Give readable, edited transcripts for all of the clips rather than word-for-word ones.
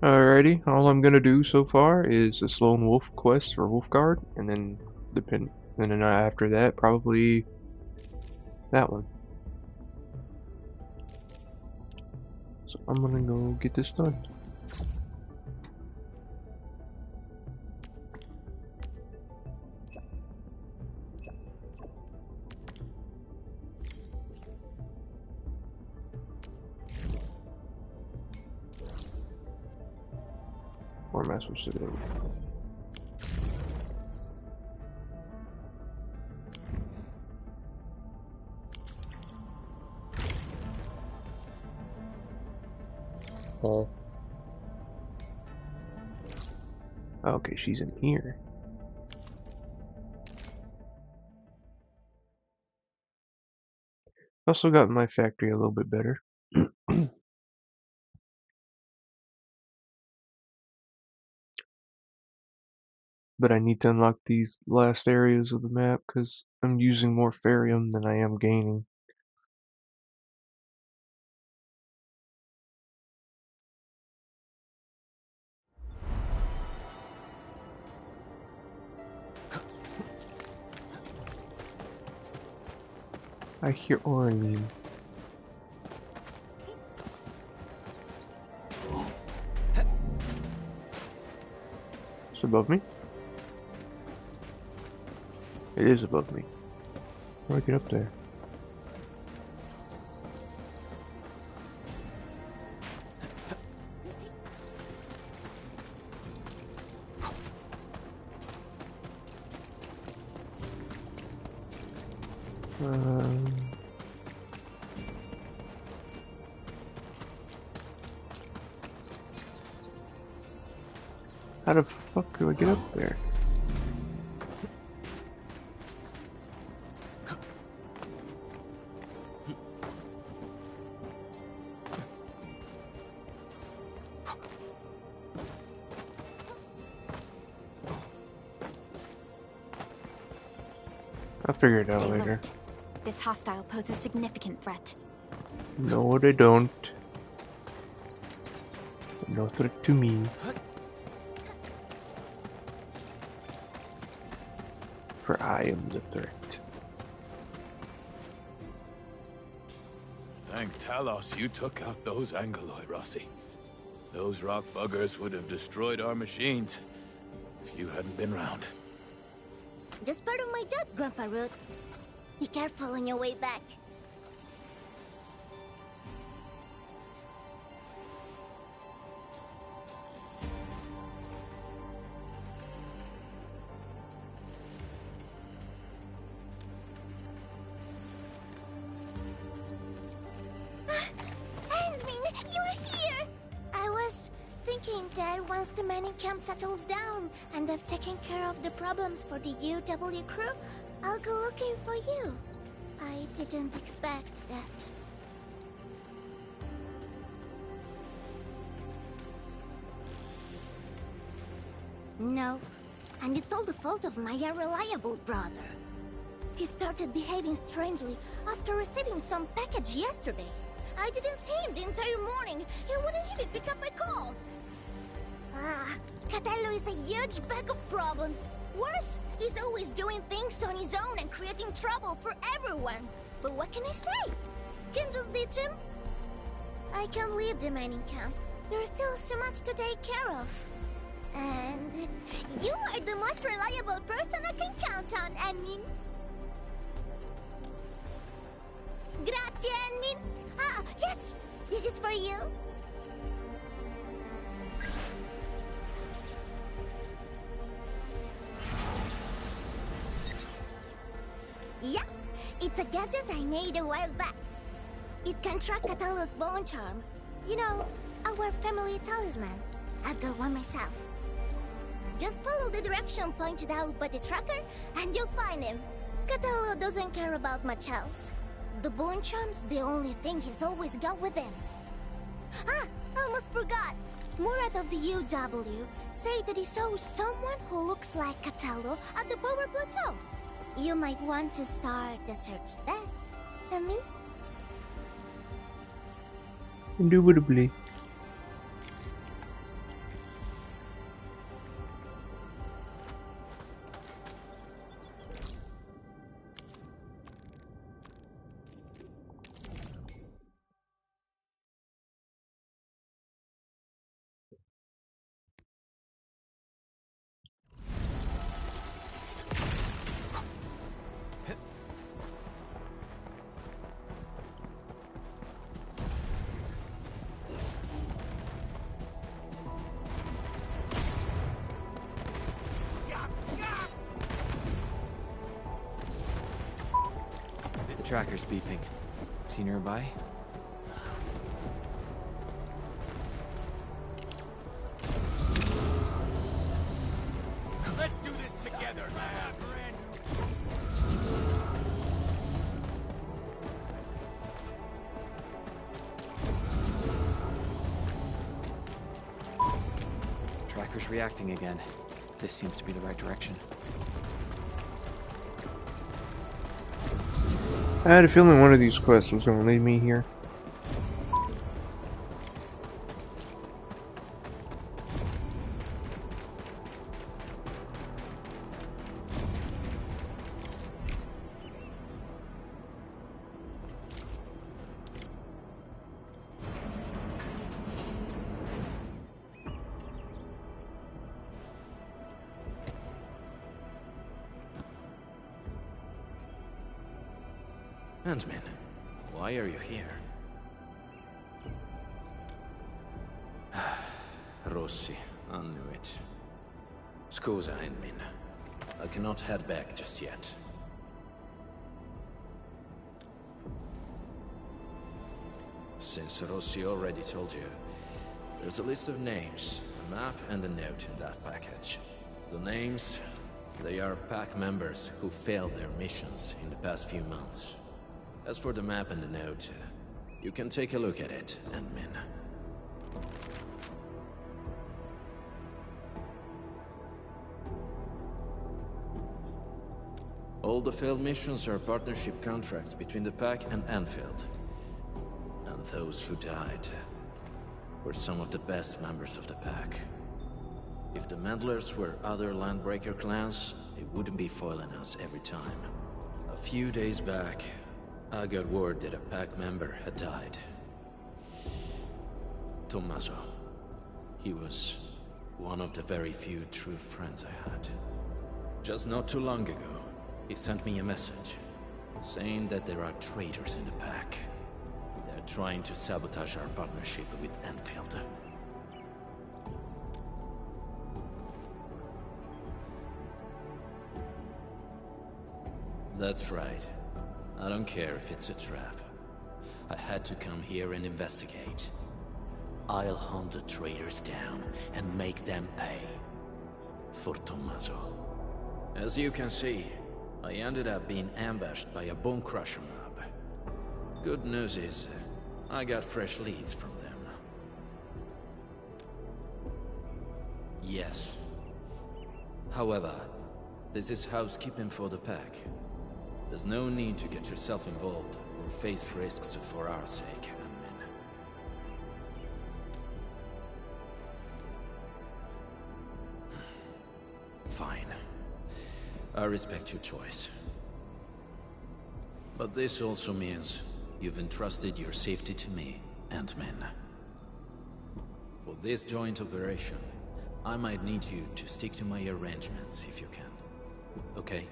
Alrighty, all I'm gonna do so far is this lone wolf quest for Wulfgard, and then after that probably that one. So I'm gonna go get this done. Where am I supposed to go? Oh. Okay, she's in here. Also got my factory a little bit better. But I need to unlock these last areas of the map because I'm using more Ferium than I am gaining. I hear Orangine. It's above me? It is above me. How do I get up there? How the fuck do I get up there? I'll figure it out Stay later. alert. This hostile poses significant threat. No, they don't. No threat to me. For I am the threat. Thank Talos you took out those Angeloi, Rossi. Those rock buggers would have destroyed our machines if you hadn't been round. Just part of my job, Grandpa Root. Be careful on your way back. Endmin, you're here! I was thinking that once the mining camp settles down and I've taken care of the problems for the UW crew, I'll go looking for you. I didn't expect that. No, and it's all the fault of my unreliable brother. He started behaving strangely after receiving some package yesterday. I didn't see him the entire morning. He wouldn't even pick up my calls. Catello is a huge bag of problems. Worse, he's always doing things on his own and creating trouble for everyone. But what can I say? Can just ditch him? I can't leave the mining camp. There's still so much to take care of. And you are the most reliable person I can count on, Endmin. Grazie, Endmin. Ah, yes! This is for you. Yeah, it's a gadget I made a while back. It can track Catello's bone charm. You know, our family talisman. I've got one myself. Just follow the direction pointed out by the tracker, and you'll find him. Catello doesn't care about much else. The bone charm's the only thing he's always got with him. Ah, almost forgot. Murat of the UW said that he saw someone who looks like Catello at the power plateau. You might want to start the search there. Endmin? Indubitably. tracker's beeping. Is he nearby? Let's do this together, man. Tracker's reacting again. This seems to be the right direction. I had a feeling one of these quests was going to lead me here. Ant-Man, why are you here? Rossi, I knew it. Scusa, Ant-Man. I cannot head back just yet. Since Rossi already told you, there's a list of names, a map and a note in that package. The names, they are pack members who failed their missions in the past few months. As for the map and the note, you can take a look at it, Ant-Man. All the failed missions are partnership contracts between the Pack and Endfield. And those who died were some of the best members of the Pack. If the Meddlers were other Landbreaker clans, they wouldn't be foiling us every time. A few days back, I got word that a Pack member had died. Tommaso. He was one of the very few true friends I had. Just not too long ago, he sent me a message, saying that there are traitors in the Pack. They're trying to sabotage our partnership with Endfield. That's right. I don't care if it's a trap. I had to come here and investigate. I'll hunt the traitors down and make them pay. For Tommaso. As you can see, I ended up being ambushed by a bone crusher mob. Good news is, I got fresh leads from them. Yes. However, this is housekeeping for the Pack. There's no need to get yourself involved or face risks for our sake, Ant-Man. Fine. I respect your choice. But this also means you've entrusted your safety to me, Ant-Man. For this joint operation, I might need you to stick to my arrangements if you can. Okay?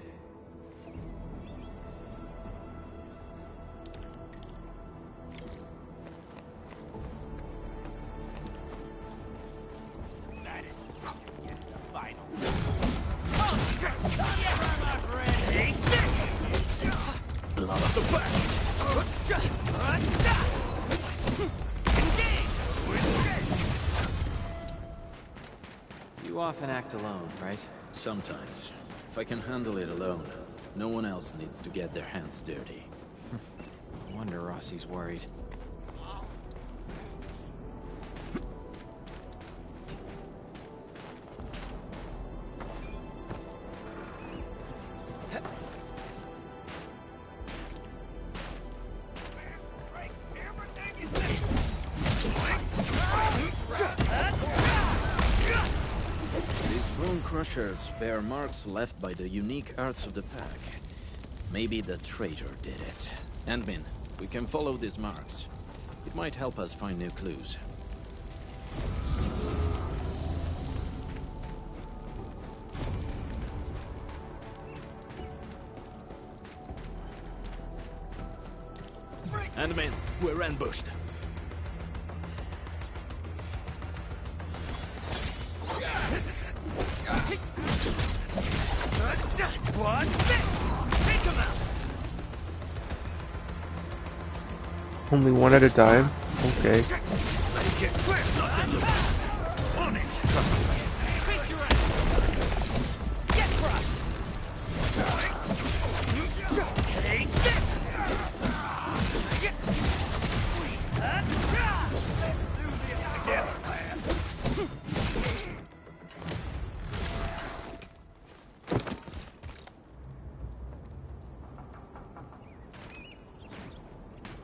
You often act alone, right? Sometimes. If I can handle it alone, no one else needs to get their hands dirty. No wonder Rossi's worried. Crushers bear marks left by the unique arts of the Pack. Maybe the traitor did it. Ant-Man, we can follow these marks. It might help us find new clues. Ant-Man, we're ambushed. Only one at a time? Okay.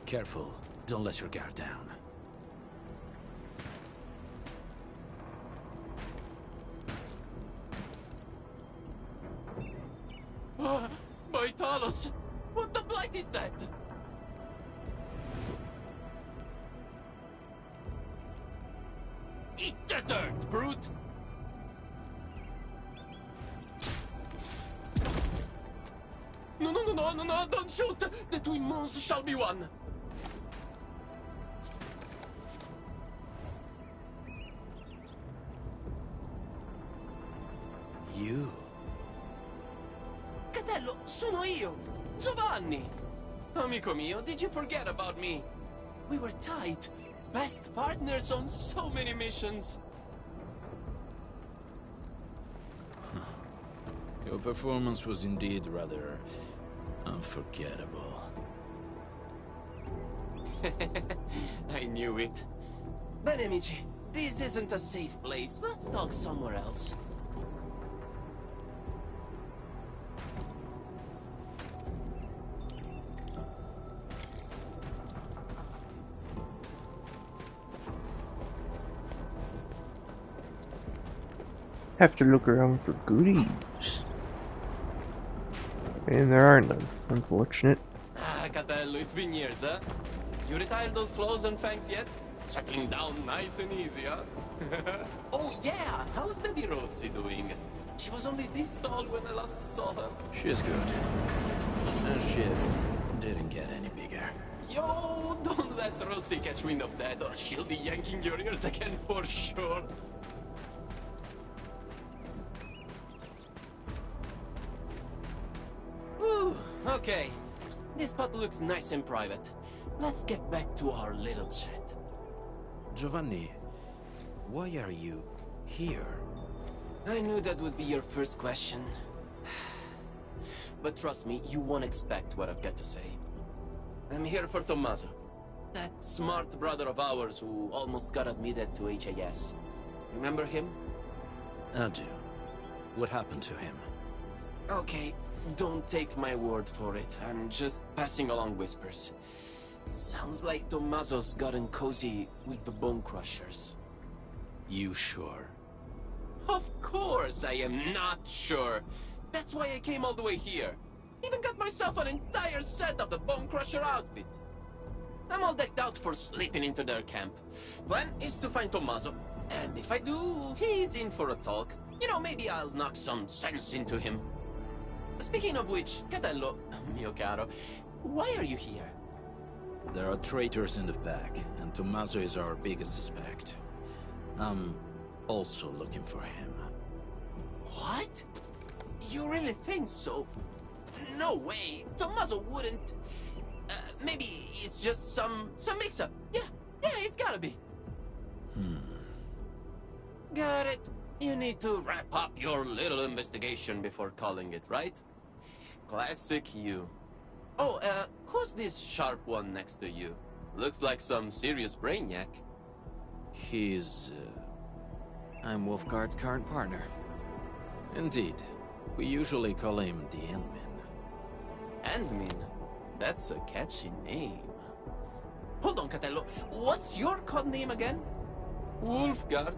Careful. Don't let your guard down. By Talos! What the blight is that? Eat the dirt, brute! No, don't shoot! The twin moons shall be one! You? Catello, sono io! Giovanni! Amico mio, did you forget about me? We were tight. Best partners on so many missions. Your performance was indeed rather unforgettable. I knew it. Bene, amici. This isn't a safe place. Let's talk somewhere else. Have to look around for goodies. And there are none, unfortunate. Ah, Catello, it's been years, huh? You retired those claws and fangs yet? Settling down nice and easy, huh? Oh yeah, how's baby Rossi doing? She was only this tall when I last saw her. She's good. And she didn't get any bigger. Yo, don't let Rossi catch wind of that or she'll be yanking your ears again for sure. Whew, okay. This spot looks nice and private. Let's get back to our little chat. Giovanni, why are you here? I knew that would be your first question. But trust me, you won't expect what I've got to say. I'm here for Tommaso. That smart brother of ours who almost got admitted to HAS. Remember him? I do. What happened to him? Okay, don't take my word for it. I'm just passing along whispers. Sounds like Tommaso's gotten cozy with the Bone Crushers. You sure? Of course I am not sure. That's why I came all the way here. Even got myself an entire set of the Bone Crusher outfit. I'm all decked out for slipping into their camp. Plan is to find Tommaso. And if I do, he's in for a talk. You know, maybe I'll knock some sense into him. Speaking of which, Catello, mio caro, why are you here? There are traitors in the pack, and Tommaso is our biggest suspect. I'm also looking for him. What? You really think so? No way. Tommaso wouldn't. Maybe it's just some mix-up. Yeah, it's gotta be. Got it. You need to wrap up your little investigation before calling it, right? Classic you. Oh, who's this sharp one next to you? Looks like some serious brainiac. He's, I'm Wulfgard's current partner. indeed. We usually call him the Endmin. Endmin? That's a catchy name. Hold on, Catello. What's your code name again? Wulfgard?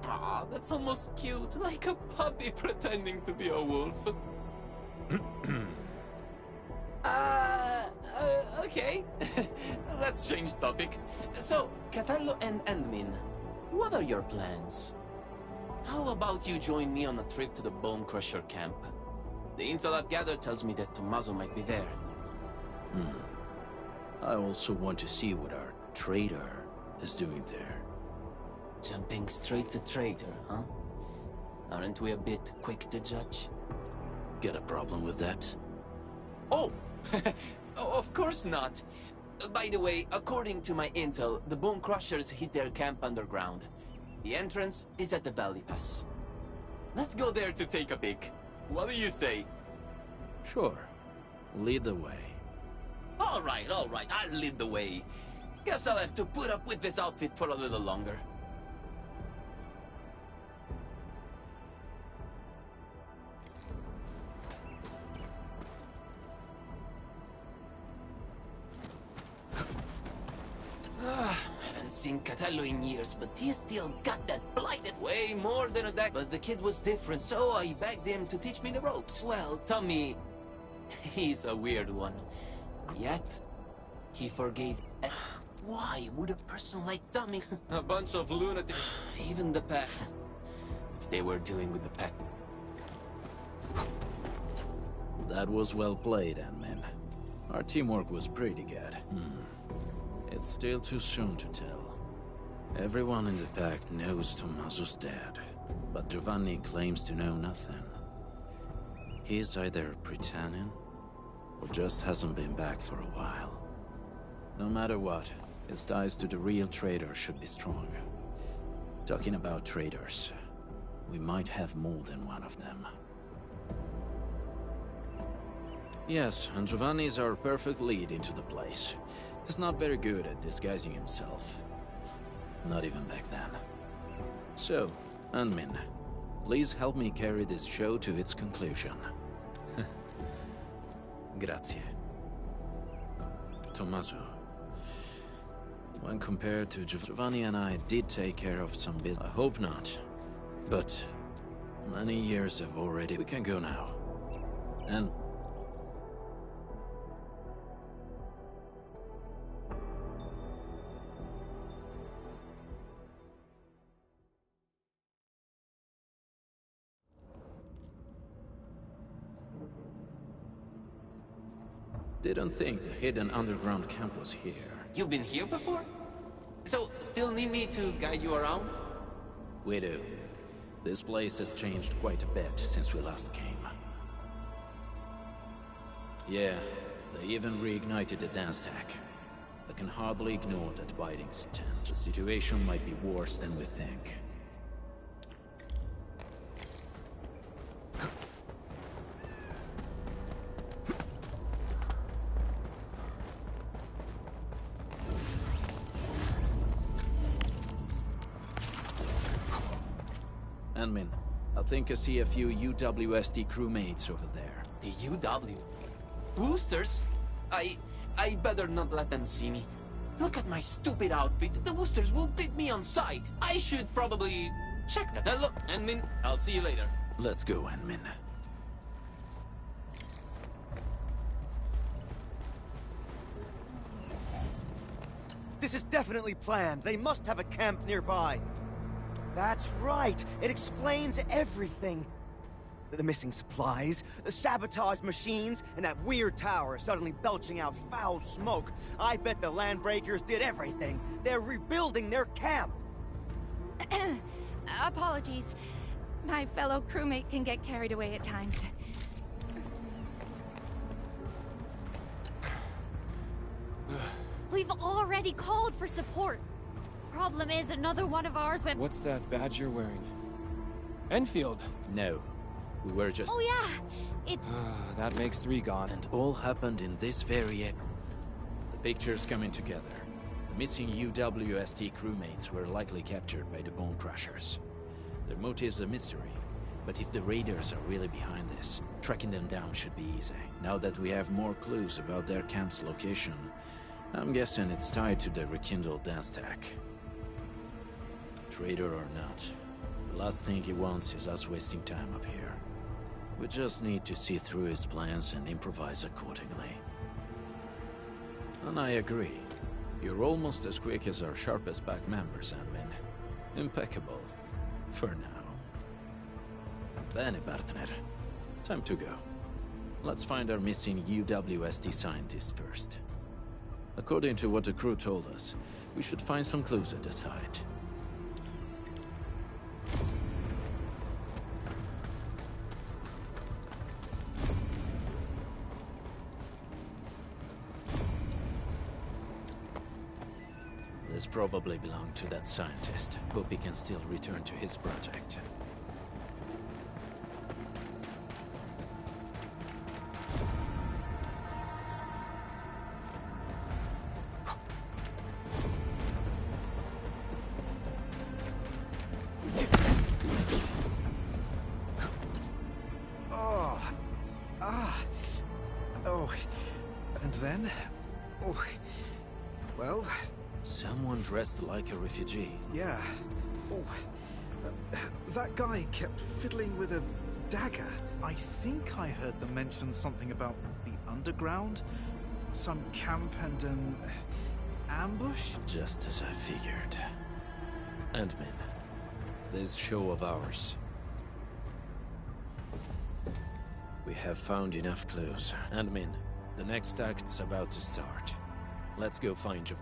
Ah, that's almost cute, like a puppy pretending to be a wolf. Okay. Let's change topic. So, Catello and Endmin, what are your plans? How about you join me on a trip to the Bone Crusher camp? The intel I've gathered tells me that Tommaso might be there. I also want to see what our traitor is doing there. Jumping straight to traitor, huh? Aren't we a bit quick to judge? Get a problem with that? Oh! Oh, of course not. By the way, according to my intel, the Bone Crushers hid their camp underground. The entrance is at the Valley Pass. Let's go there to take a peek. What do you say? Sure. Lead the way. All right, I'll lead the way. Guess I'll have to put up with this outfit for a little longer. Haven't seen Catello in years, but he still got that blighted way more than a deck. But the kid was different, so I begged him to teach me the ropes. Well, Tommy, he's a weird one. Yet, he forgave. Why would a person like Tommy? A bunch of lunatics. Even the pack. If they were dealing with the pack. That was well played, Admin. Our teamwork was pretty good. It's still too soon to tell. Everyone in the pack knows Tommaso's dead, but Giovanni claims to know nothing. He's either pretending, or just hasn't been back for a while. No matter what, his ties to the real traitor should be strong. Talking about traitors, we might have more than one of them. Yes, and Giovanni is our perfect lead into the place. He's not very good at disguising himself. Not even back then. So, Anmin, please help me carry this show to its conclusion. Grazie. Tommaso. When compared to Giovanni and I did take care of some business. I hope not. But many years have already. We can go now. And didn't think the hidden underground camp was here. You've been here before? So, still need me to guide you around? We do. This place has changed quite a bit since we last came. Yeah, they even reignited the dance tech. I can hardly ignore that biting stench. The situation might be worse than we think. Anmin, I think I see a few UWSD crewmates over there. The UW? Woosters? I better not let them see me. Look at my stupid outfit. The Woosters will beat me on sight. I should probably check that. Hello, Anmin. I'll see you later. Let's go, Anmin. This is definitely planned. They must have a camp nearby. That's right. It explains everything. The missing supplies, the sabotaged machines, and that weird tower suddenly belching out foul smoke. I bet the Landbreakers did everything. They're rebuilding their camp. Apologies. My fellow crewmate can get carried away at times. We've already called for support. Problem is, another one of ours went— What's that badge you're wearing? Enfield! No. We were just— Oh yeah! It's— that makes 3 gone. And all happened in this very area. The picture's coming together. The missing UWST crewmates were likely captured by the Bone Crushers. Their motive's a mystery, but if the raiders are really behind this, tracking them down should be easy. Now that we have more clues about their camp's location, I'm guessing it's tied to the rekindled dance tech. Traitor or not, the last thing he wants is us wasting time up here. We just need to see through his plans and improvise accordingly. And I agree. You're almost as quick as our sharpest pack members, Admin. Impeccable. For now. Bene, partner. Time to go. Let's find our missing UWST scientist first. According to what the crew told us, we should find some clues at the site. This probably belonged to that scientist. Hope he can still return to his project. And then? Oh, well... Someone dressed like a refugee. Yeah. Oh, that guy kept fiddling with a dagger. I think I heard them mention something about the underground, some camp and an ambush? Just as I figured. Antmin, this show of ours. We have found enough clues. Antmin, the next act's about to start. Let's go find you.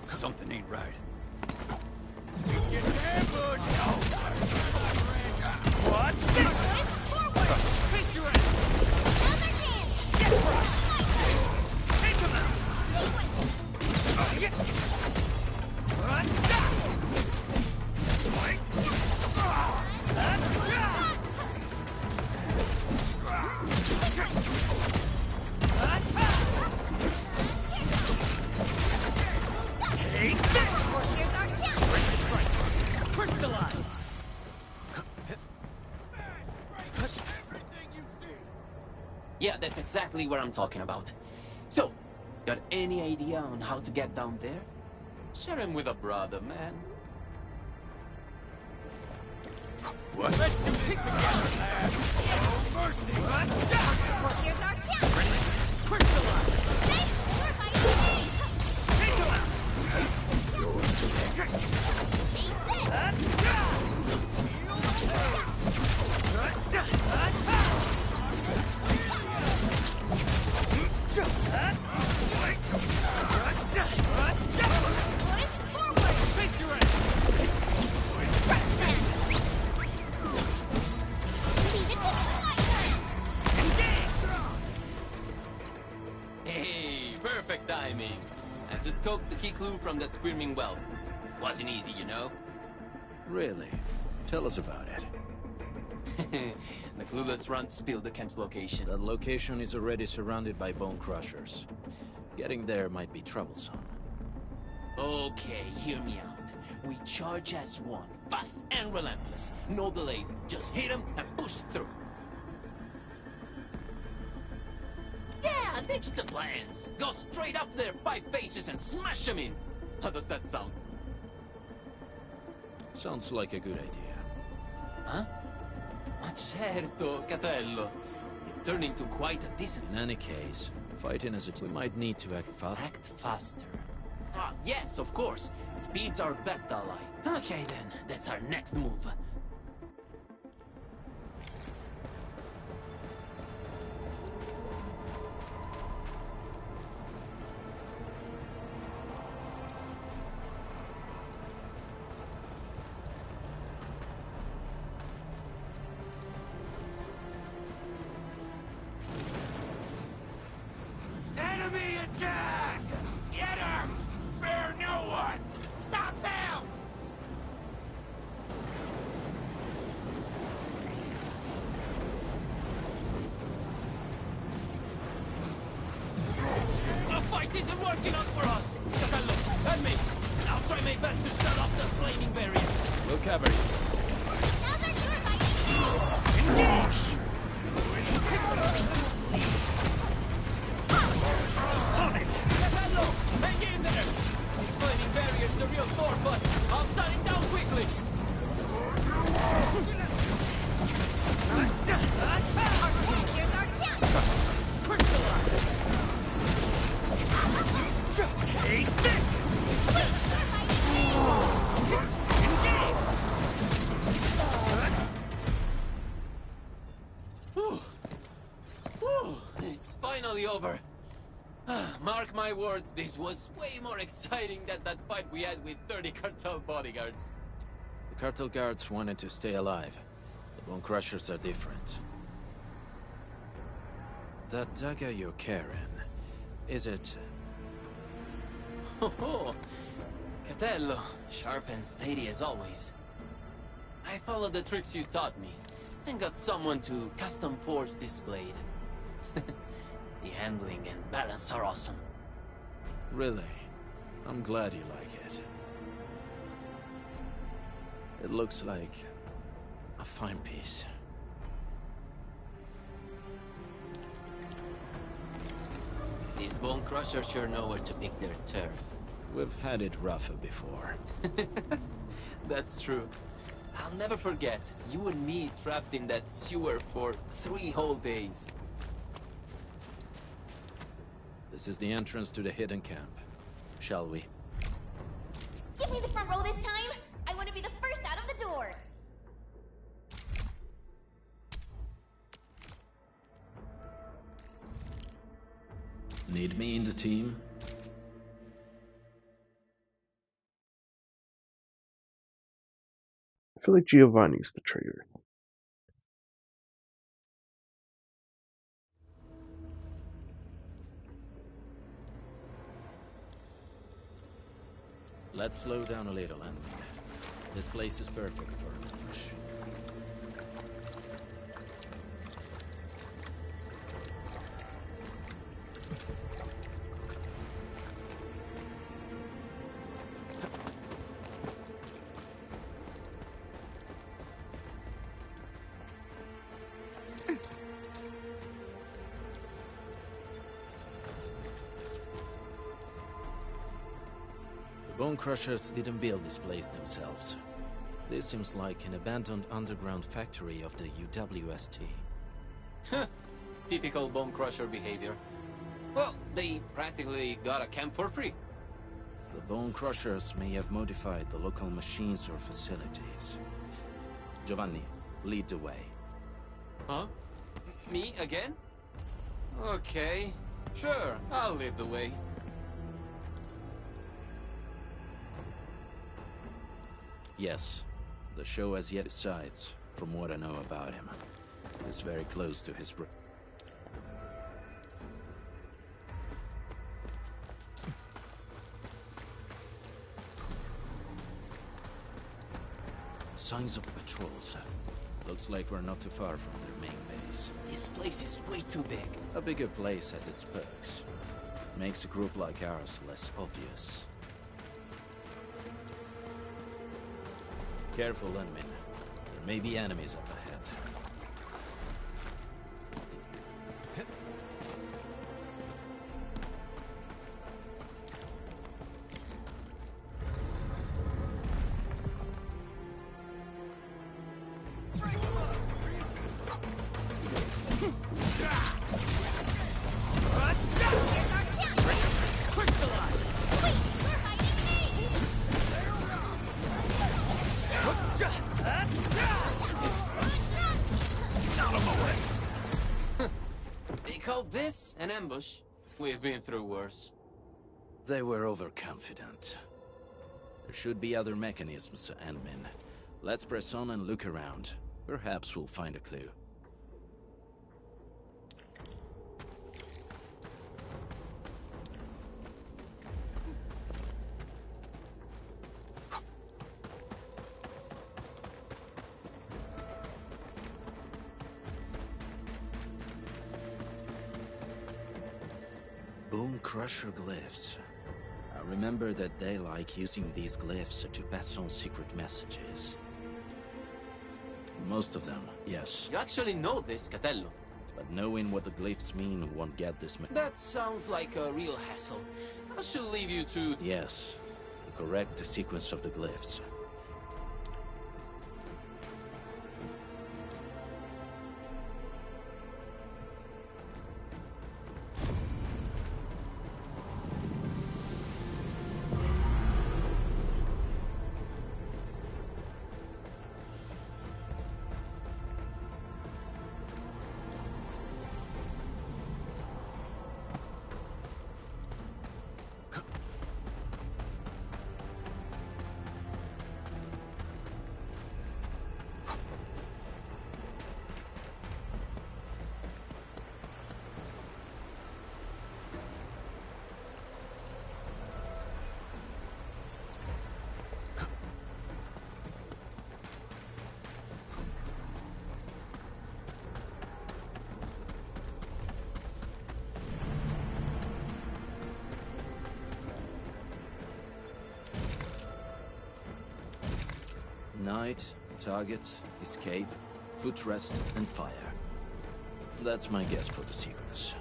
Something ain't right. What? Forward! Take your ass! Other hand! Get crushed! Take him out! Take this! Here's our chance! Crystallize! Yeah, that's exactly what I'm talking about. So, got any idea on how to get down there? Share him with a brother, man. What? Let's do this together, lad! Oh, mercy! Here's our chance! Crystallize! Thanks! We're fighting me! Take him out! Take Hey, perfect timing. I just coaxed the key clue from that screaming well. Wasn't easy, you know? Really? Tell us about it. The clueless runt spilled the camp's location. That location is already surrounded by bone crushers. Getting there might be troublesome. Okay, hear me out. We charge as one, fast and relentless. No delays, just hit them and push through. Yeah, ditch the plans. Go straight up to their pipe faces and smash them in. How does that sound? Sounds like a good idea. Huh? Ma certo, Catello. You've turned into quite a decent... In any case, fighting as we might need to act fast. Act faster. Ah, yes, of course. Speed's our best ally. Okay then, that's our next move. Enemy attack! Get him! Spare no one! Stop them! The fight isn't working out for us! Capello, help me! I'll try my best to shut off the flaming barrier. We'll cover you. Now they're sure fighting! Engage! On it! Capello, hang in there! These flaming barriers are real force, but I'll shut it down quickly! Here's our chance! Crystallize! Take this! We're fighting me! Engage! Whew. Whew. It's finally over. Mark my words, this was way more exciting than that fight we had with 30 cartel bodyguards. The cartel guards wanted to stay alive, but Bone Crushers are different. That dagger you're carrying, is it... Ho ho! Catello, sharp and steady as always. I followed the tricks you taught me, and got someone to custom forge this blade. The handling and balance are awesome. Really? I'm glad you like it. It looks like a fine piece. These bone crushers sure know where to pick their turf. We've had it rougher before. That's true. I'll never forget, you and me trapped in that sewer for 3 whole days. This is the entrance to the hidden camp. Shall we? Give me the front row this time! I want to be the first out of the door! Need me in the team? I feel like Giovanni's the traitor. Let's slow down a little, and this place is perfect for an ambush. Bone Crushers didn't build this place themselves. This seems like an abandoned underground factory of the UWST. Typical bone crusher behavior. Well, they practically got a camp for free. The Bone Crushers may have modified the local machines or facilities. Giovanni, lead the way. Huh? Me again? Okay, sure, I'll lead the way. Yes, the show has yet decides, from what I know about him. He's very close to his signs of patrols. Looks like we're not too far from their main base. This place is way too big. A bigger place has its perks. Makes a group like ours less obvious. Careful, Lenmin. There may be enemies up ahead. This an ambush? We've been through worse. They were overconfident. There should be other mechanisms, Endmin. Let's press on and look around. Perhaps we'll find a clue. Bone Crusher glyphs. I remember that they like using these glyphs to pass on secret messages. Most of them, yes. You actually know this, Catello. But knowing what the glyphs mean won't get this That sounds like a real hassle. I should leave you to... Yes. The correct sequence of the glyphs. Night, target, escape, foot rest, and fire. That's my guess for the sequence.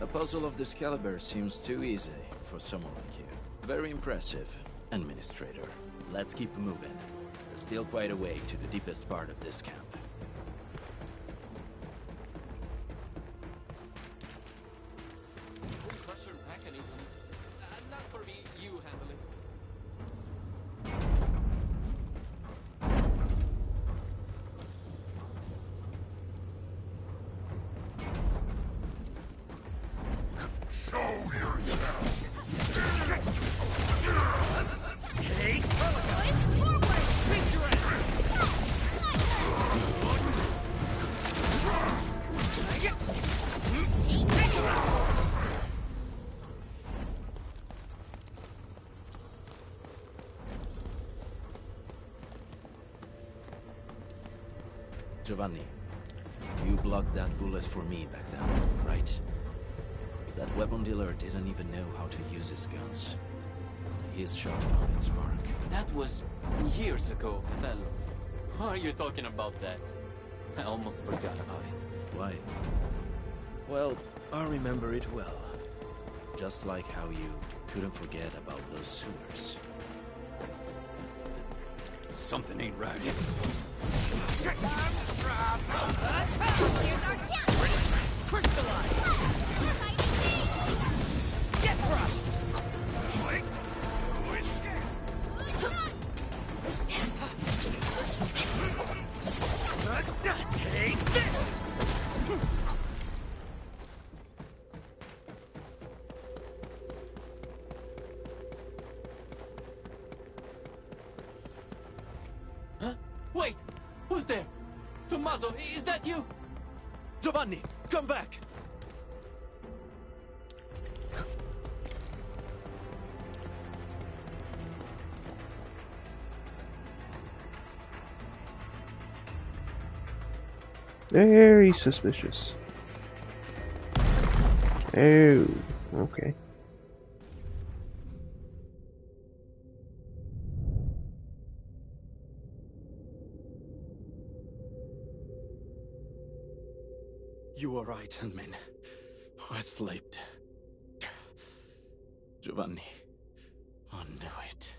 A puzzle of this caliber seems too easy for someone like you. Very impressive, Administrator. Let's keep moving. There's still quite a way to the deepest part of this camp. Pressure mechanisms. Not for me, you handle it. Giovanni, you blocked that bullet for me back then, right? That weapon dealer didn't even know how to use his guns. His shot found its mark. That was years ago, Capello. Why are you talking about that? I almost forgot about it. Why? Well, I remember it well. Just like how you couldn't forget about those sewers. Something ain't right. Here's our chance! Crystallize! Get crushed! Take this! Huh? Wait! Who's there? Tommaso, is that you? Giovanni, come back! Very suspicious. Oh, okay. You were right, Handmaid. I slept. Giovanni, I knew it.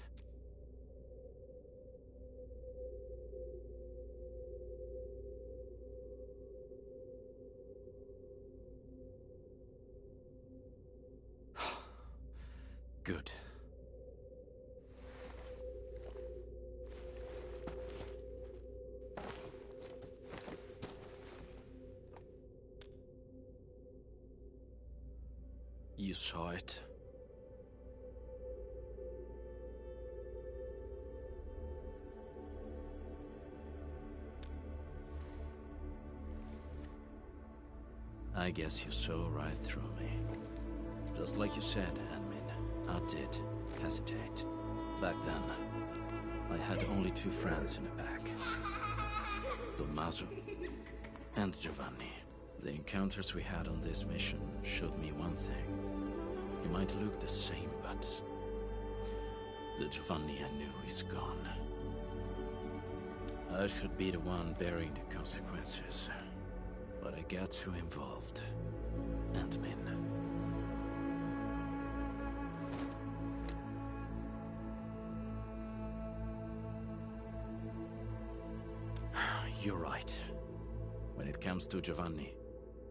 Good. You saw it? I guess you saw right through me. Just like you said, Handmaid, I did hesitate. Back then, I had only two friends in the pack. Tommaso and Giovanni. The encounters we had on this mission showed me one thing. He might look the same, but the Giovanni I knew is gone. I should be the one bearing the consequences, but I got too involved. Handmaid. You're right. When it comes to Giovanni,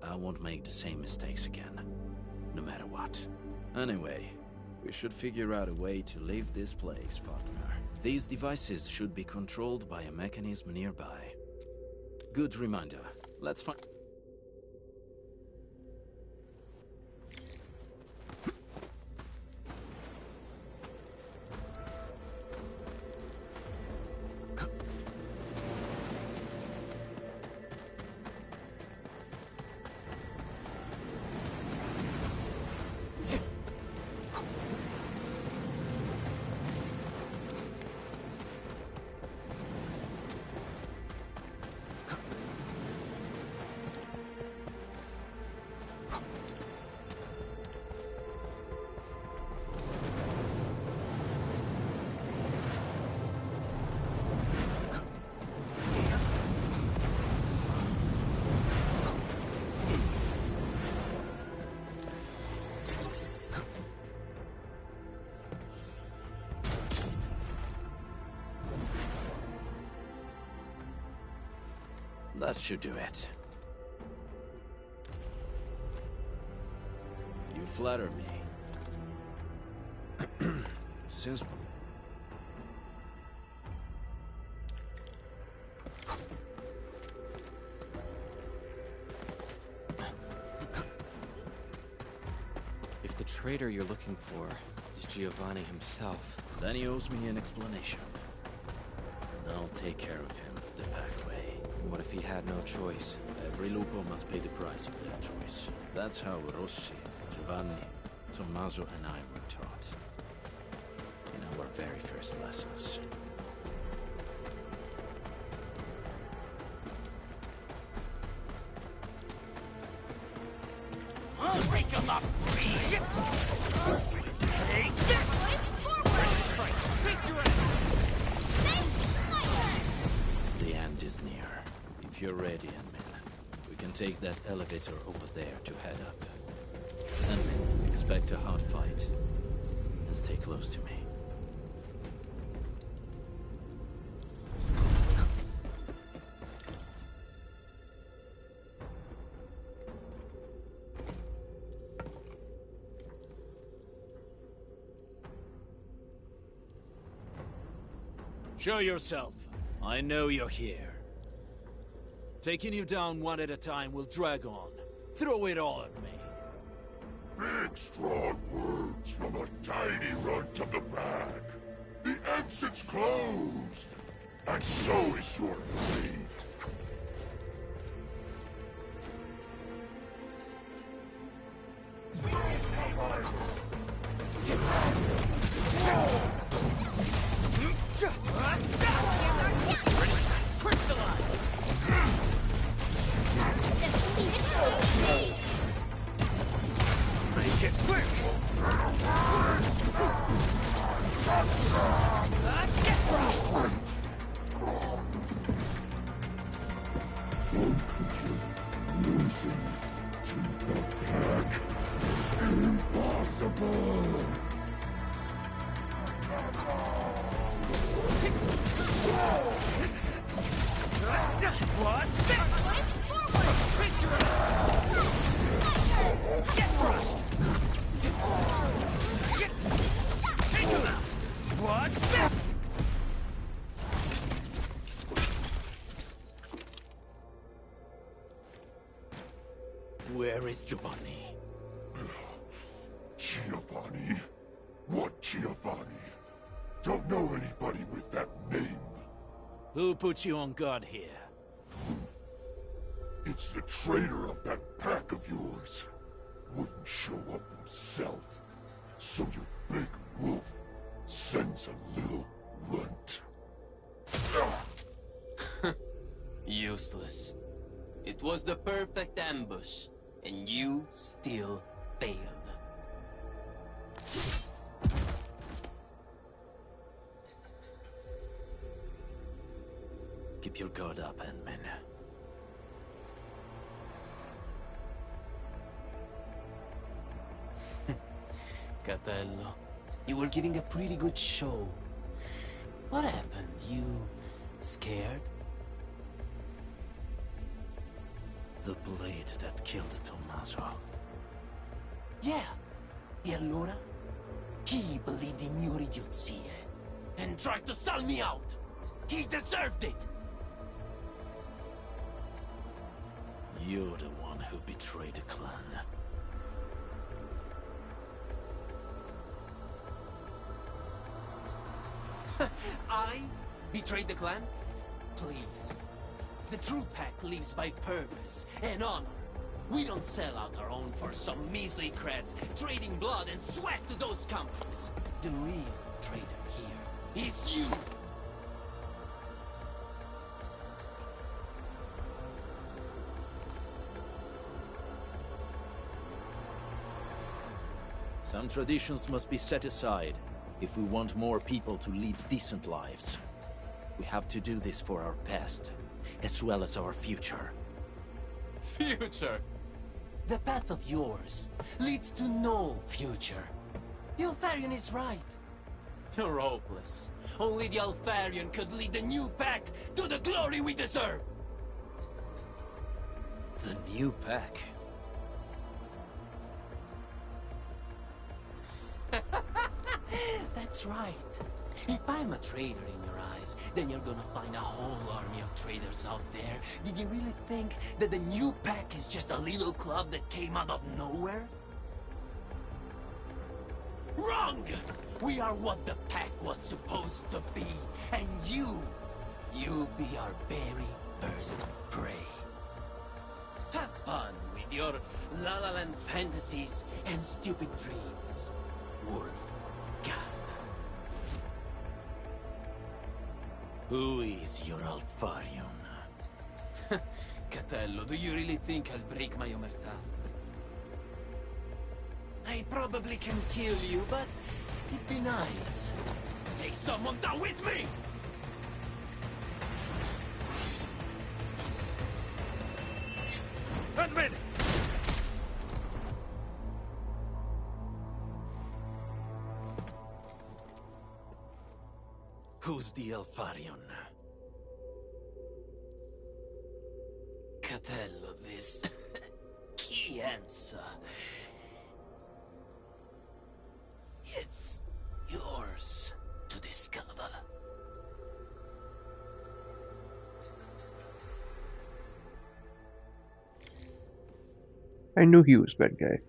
I won't make the same mistakes again, no matter what. Anyway, we should figure out a way to leave this place, partner. These devices should be controlled by a mechanism nearby. Good reminder. Let's find... That should do it. You flatter me. Says... If the traitor you're looking for is Giovanni himself, then he owes me an explanation. And I'll take care of him the back way. What if he had no choice? Every lupo must pay the price of their choice. That's how Rossi, Giovanni, Tommaso and I were taught. In our very first lessons. Break him up, Reed! Take this! The end is near. If you're ready, Enmin, we can take that elevator over there to head up. Enmin, expect a hot fight. And stay close to me. Show yourself. I know you're here. Taking you down one at a time will drag on. Throw it all at me. Big, strong words from a tiny runt of the pack. The exit's closed, and so is your fate. Make it quick! Losing to the pack. Impossible! What's this? Get crushed! Take him out! What's this? Where is Giovanni? Giovanni? What Giovanni? Don't know anybody with that name. Who put you on guard here? It's the traitor of that pack of yours. Wouldn't show up himself. So your big wolf sends a little runt. Useless. It was the perfect ambush, and you still failed. Keep your guard up, Endmin. Capello, you were giving a pretty good show. What happened? You... scared? The blade that killed Tommaso. Yeah. E allora? He believed in your idiozie and tried to sell me out. He deserved it. You're the one who betrayed the clan. I betrayed the clan? Please. The true pack lives by purpose and honor. We don't sell out our own for some measly creds, trading blood and sweat to those companies. The real traitor here is you! Some traditions must be set aside if we want more people to lead decent lives. We have to do this for our past, as well as our future. Future? The path of yours leads to no future. The Alfarian is right. You're hopeless. Only the Alfarian could lead the new pack to the glory we deserve. The new pack. That's right. If I'm a traitor in your eyes, then you're gonna find a whole army of traitors out there. Did you really think that the new pack is just a little club that came out of nowhere? Wrong! We are what the pack was supposed to be, and you'll be our very first prey. Have fun with your La La Land fantasies and stupid dreams, Wulfgard. Who is your Alfarion? Catello, do you really think I'll break my omertà? I probably can kill you, but it'd be nice. Take someone down with me! Admin! Who's the Alfarion? Catello, this key answer. It's yours to discover. I knew he was bad guy.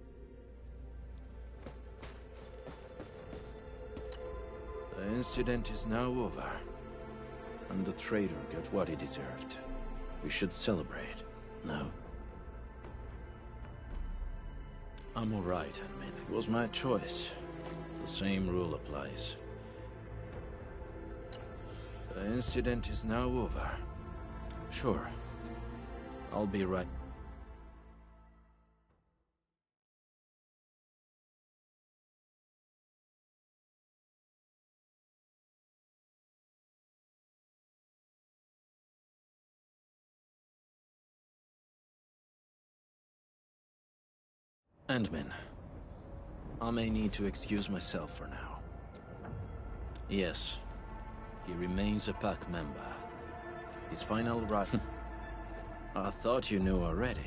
The incident is now over, and the traitor got what he deserved. We should celebrate. No? I'm alright, admit. It was my choice. The same rule applies. The incident is now over. Sure. I'll be right. Endman, I may need to excuse myself for now. Yes, he remains a pack member. His final right... I thought you knew already.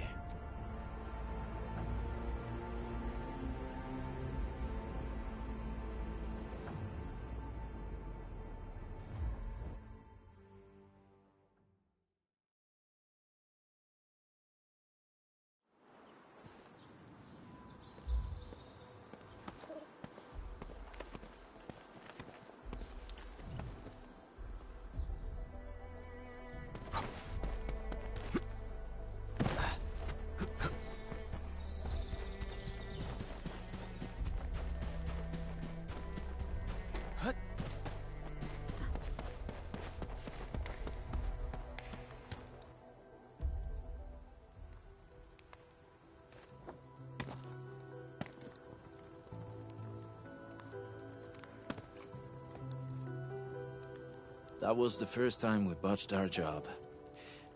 That was the first time we botched our job.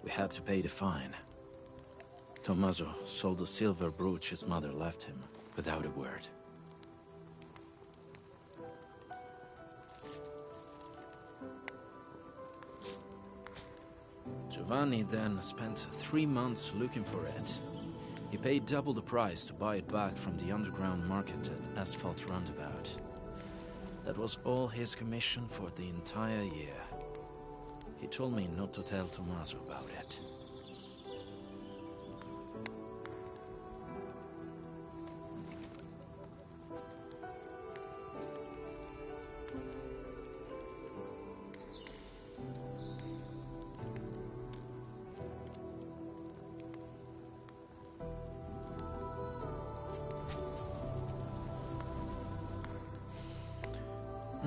We had to pay the fine. Tommaso sold the silver brooch his mother left him, without a word. Giovanni then spent 3 months looking for it. He paid double the price to buy it back from the underground market at Asphalt Roundabout. That was all his commission for the entire year. He told me not to tell Tommaso about it.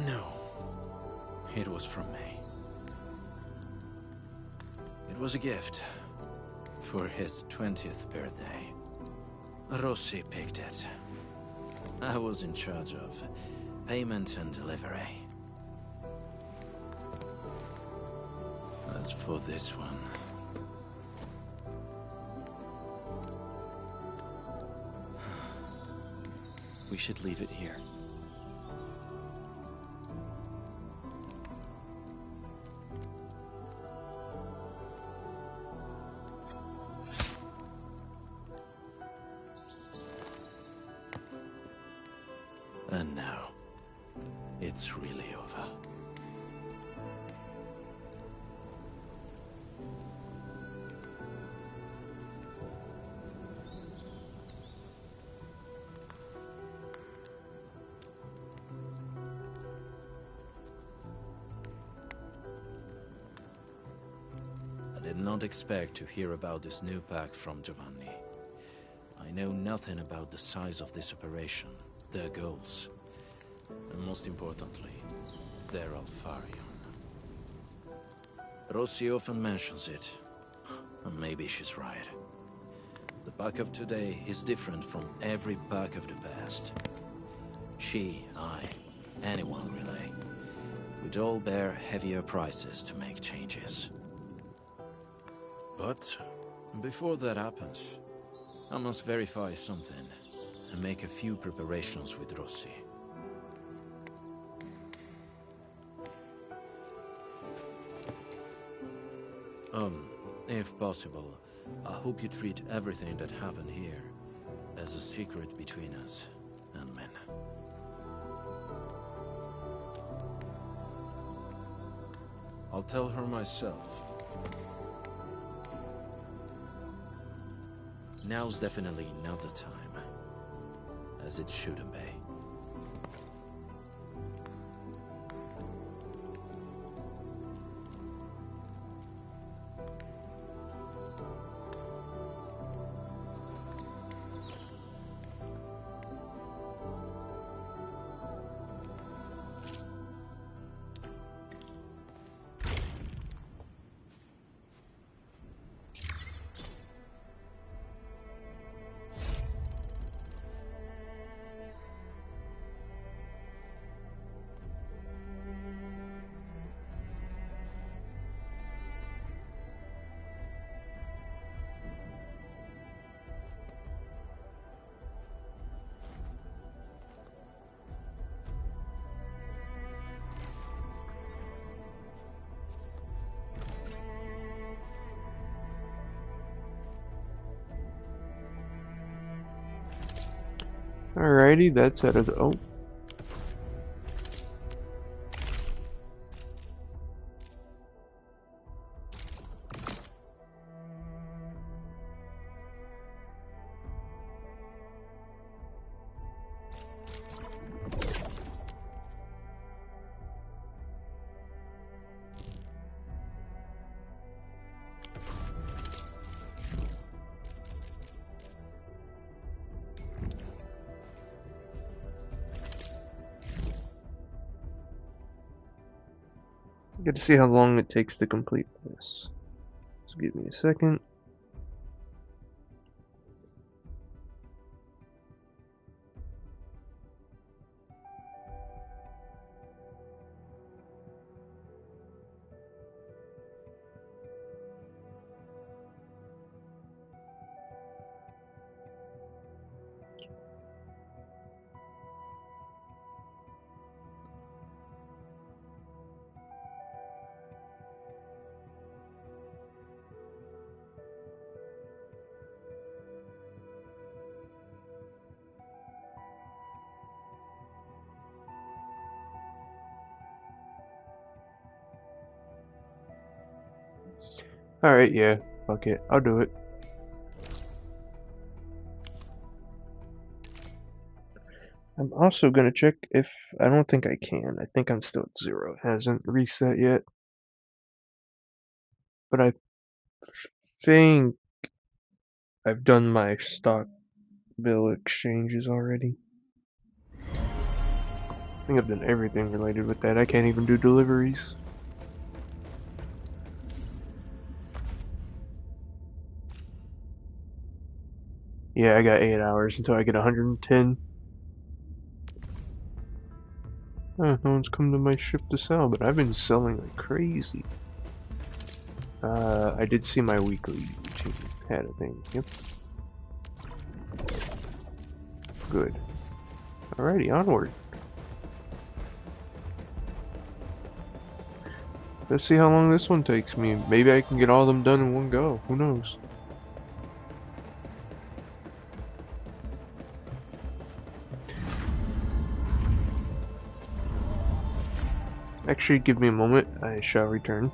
No, it was from me. It was a gift for his 20th birthday. Rossi picked it. I was in charge of payment and delivery. As for this one... we should leave it here. And now, it's really over. I did not expect to hear about this new pact from Giovanni. I know nothing about the size of this operation, their goals, and most importantly, their Alfarion. Rossi often mentions it, and maybe she's right. The pack of today is different from every pack of the past. She, I, anyone really, would all bear heavier prices to make changes. But before that happens, I must verify something and make a few preparations with Rossi. If possible, I hope you treat everything that happened here as a secret between us and men. I'll tell her myself. Now's definitely not the time, as it shouldn't be. Alrighty, that's out of the... Oh. Get to see how long it takes to complete this. So give me a second. Alright, yeah, fuck it, I'll do it. I'm also gonna check if... I don't think I can. I think I'm still at 0. It hasn't reset yet. But I think I've done my stock bill exchanges already. I think I've done everything related with that. I can't even do deliveries. Yeah, I got 8 hours until I get 110. Oh, no one's come to my ship to sell, but I've been selling like crazy. I did see my weekly routine had a thing. Yep. Good. Alrighty, onward. Let's see how long this one takes me. Maybe I can get all of them done in one go. Who knows? Actually, give me a moment. I shall return.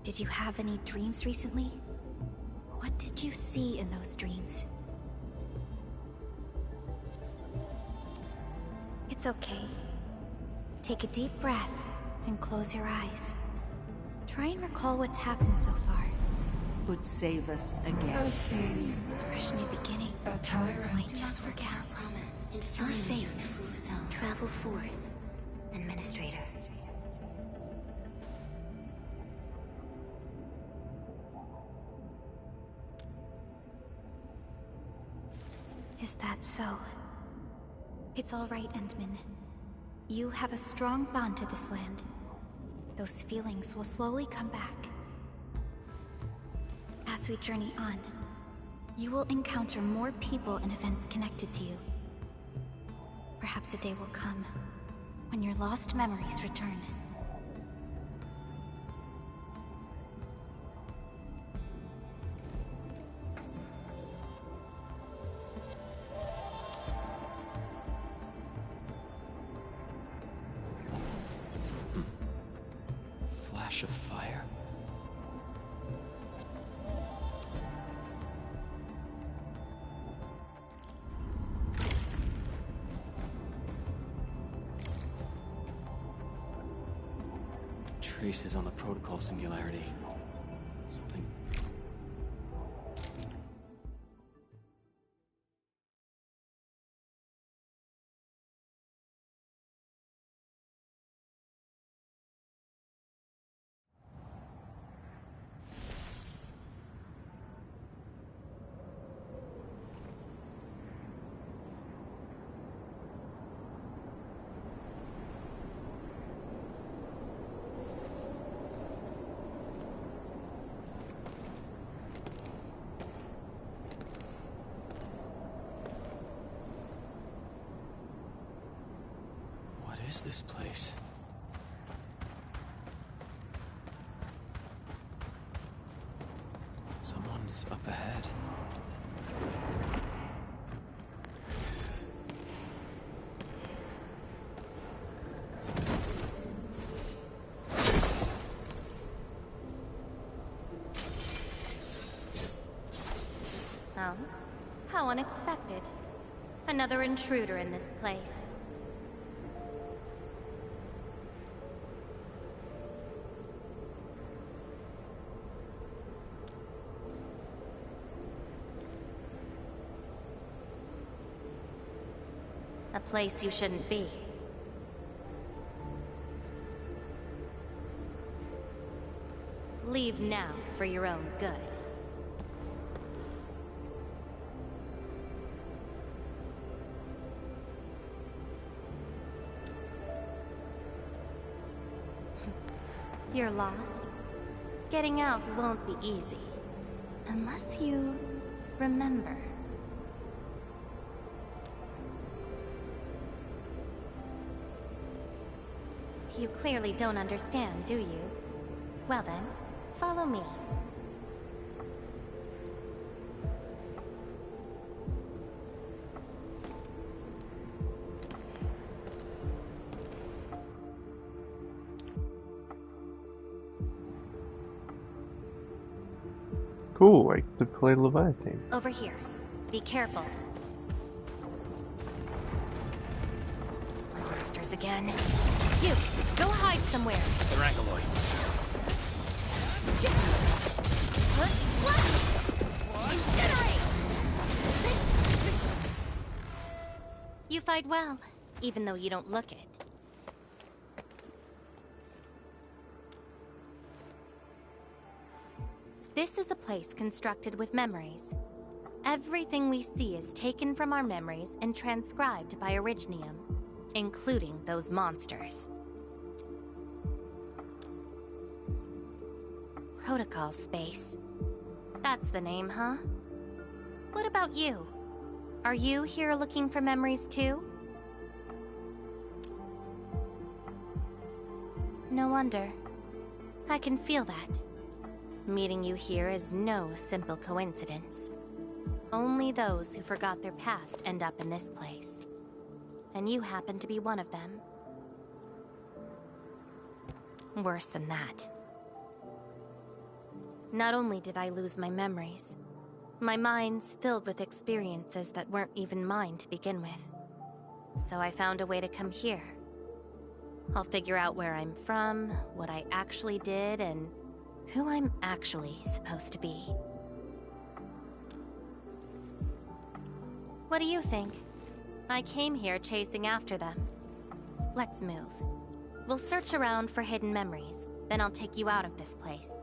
Did you have any dreams recently? What did you see in those dreams? It's okay. Take a deep breath and close your eyes. Try and recall what's happened so far. Would save us again. Fresh new beginning. Might just forget. Your fate. Travel forth. Administrator. Is that so? It's all right, Endman. You have a strong bond to this land. Those feelings will slowly come back. As we journey on, you will encounter more people and events connected to you. Perhaps a day will come when your lost memories return. Flash of fire? Traces on the protocol singularity. Something... What is this place? up ahead. Oh? How unexpected. Another intruder in this place. A place you shouldn't be. Leave now for your own good. You're lost. Getting out won't be easy. Unless you remember. You clearly don't understand, do you? Well then, follow me. Cool, I get to play Laevatain. Over here. Be careful. Monsters again. You, go hide somewhere. Drangaloid. Incinerate! You fight well, even though you don't look it. This is a place constructed with memories. Everything we see is taken from our memories and transcribed by Orignium, including those monsters. Protocol space. That's the name, huh? What about you? Are you here looking for memories too? No wonder. I can feel that. Meeting you here is no simple coincidence. Only those who forgot their past end up in this place. And you happen to be one of them. Worse than that. Not only did I lose my memories, my mind's filled with experiences that weren't even mine to begin with. So I found a way to come here. I'll figure out where I'm from, what I actually did, and who I'm actually supposed to be. What do you think? I came here chasing after them. Let's move. We'll search around for hidden memories, then I'll take you out of this place.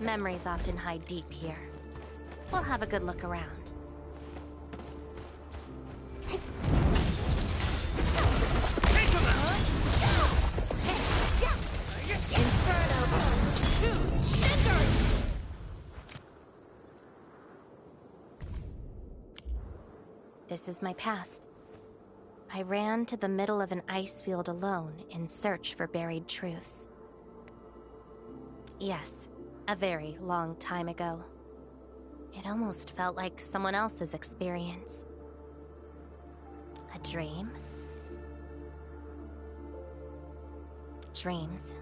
Memories often hide deep here. We'll have a good look around. This is my past. I ran to the middle of an ice field alone in search for buried truths. Yes, a very long time ago. It almost felt like someone else's experience. A dream? Dreams.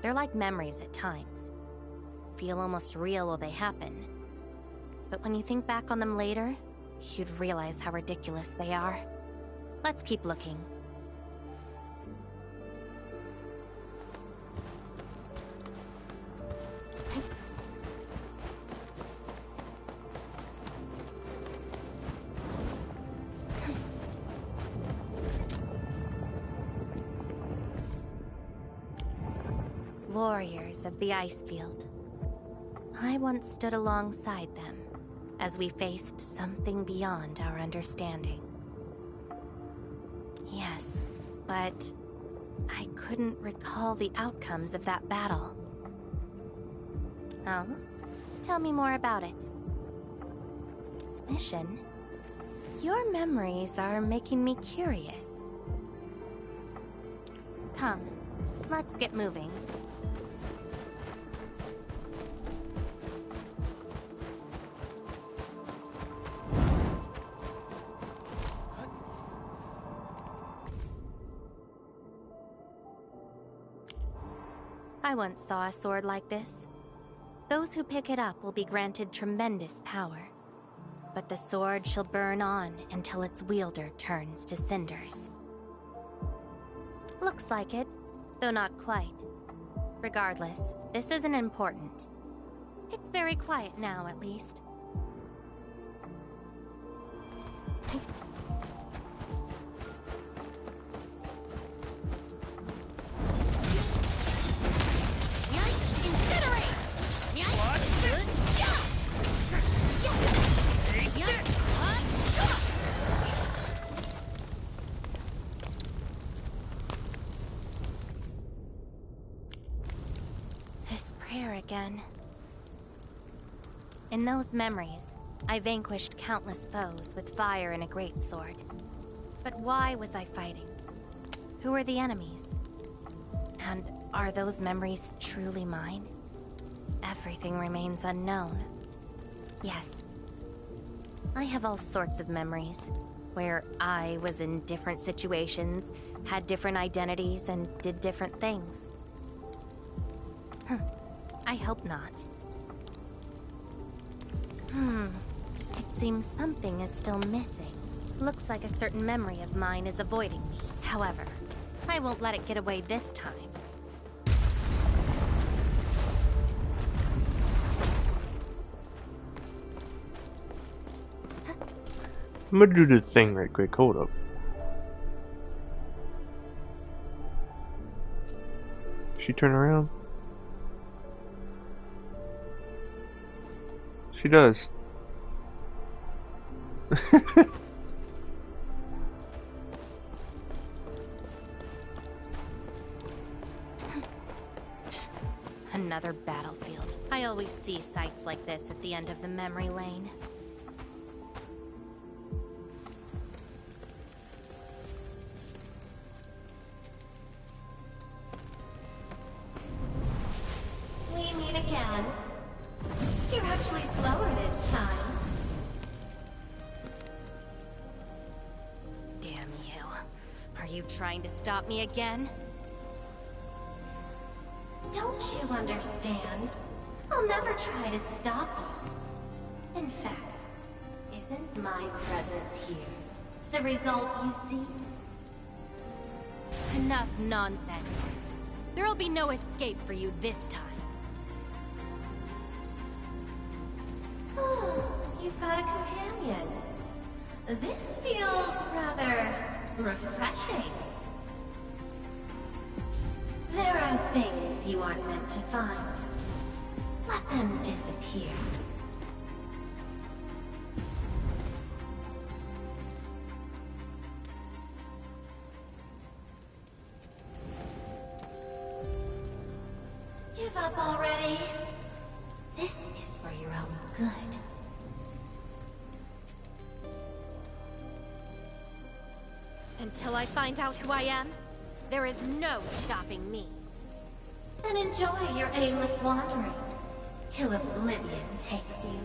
They're like memories at times. Feel almost real while they happen. But when you think back on them later, you'd realize how ridiculous they are. Let's keep looking. Warriors of the Icefield. I once stood alongside them as we faced something beyond our understanding. Yes, but I couldn't recall the outcomes of that battle. Oh? Tell me more about it. Mission? Your memories are making me curious. Come, let's get moving. I once saw a sword like this. Those who pick it up will be granted tremendous power. But the sword shall burn on until its wielder turns to cinders. Looks like it, though not quite. Regardless, this isn't important. It's very quiet now, at least. This prayer again. In those memories, I vanquished countless foes with fire and a greatsword. But why was I fighting? Who were the enemies? And are those memories truly mine? Everything remains unknown. Yes. I have all sorts of memories, where I was in different situations, had different identities, and did different things. I hope not. It seems something is still missing. Looks like a certain memory of mine is avoiding me. However, I won't let it get away this time. I'm gonna do the thing right quick. Hold up. She turn around? She does. Another battlefield. I always see sights like this at the end of the memory lane. We meet again. You're actually slower this time. Damn you. Are you trying to stop me again? Don't you understand? I'll never try to stop you. In fact, isn't my presence here the result you seek? Enough nonsense. There'll be no escape for you this time. Oh, you've got a companion. This feels rather refreshing. There are things you aren't meant to find. Let them disappear. Give up already. This is for your own good. Until I find out who I am, there is no stopping me. Then enjoy your aimless wandering, till oblivion takes you.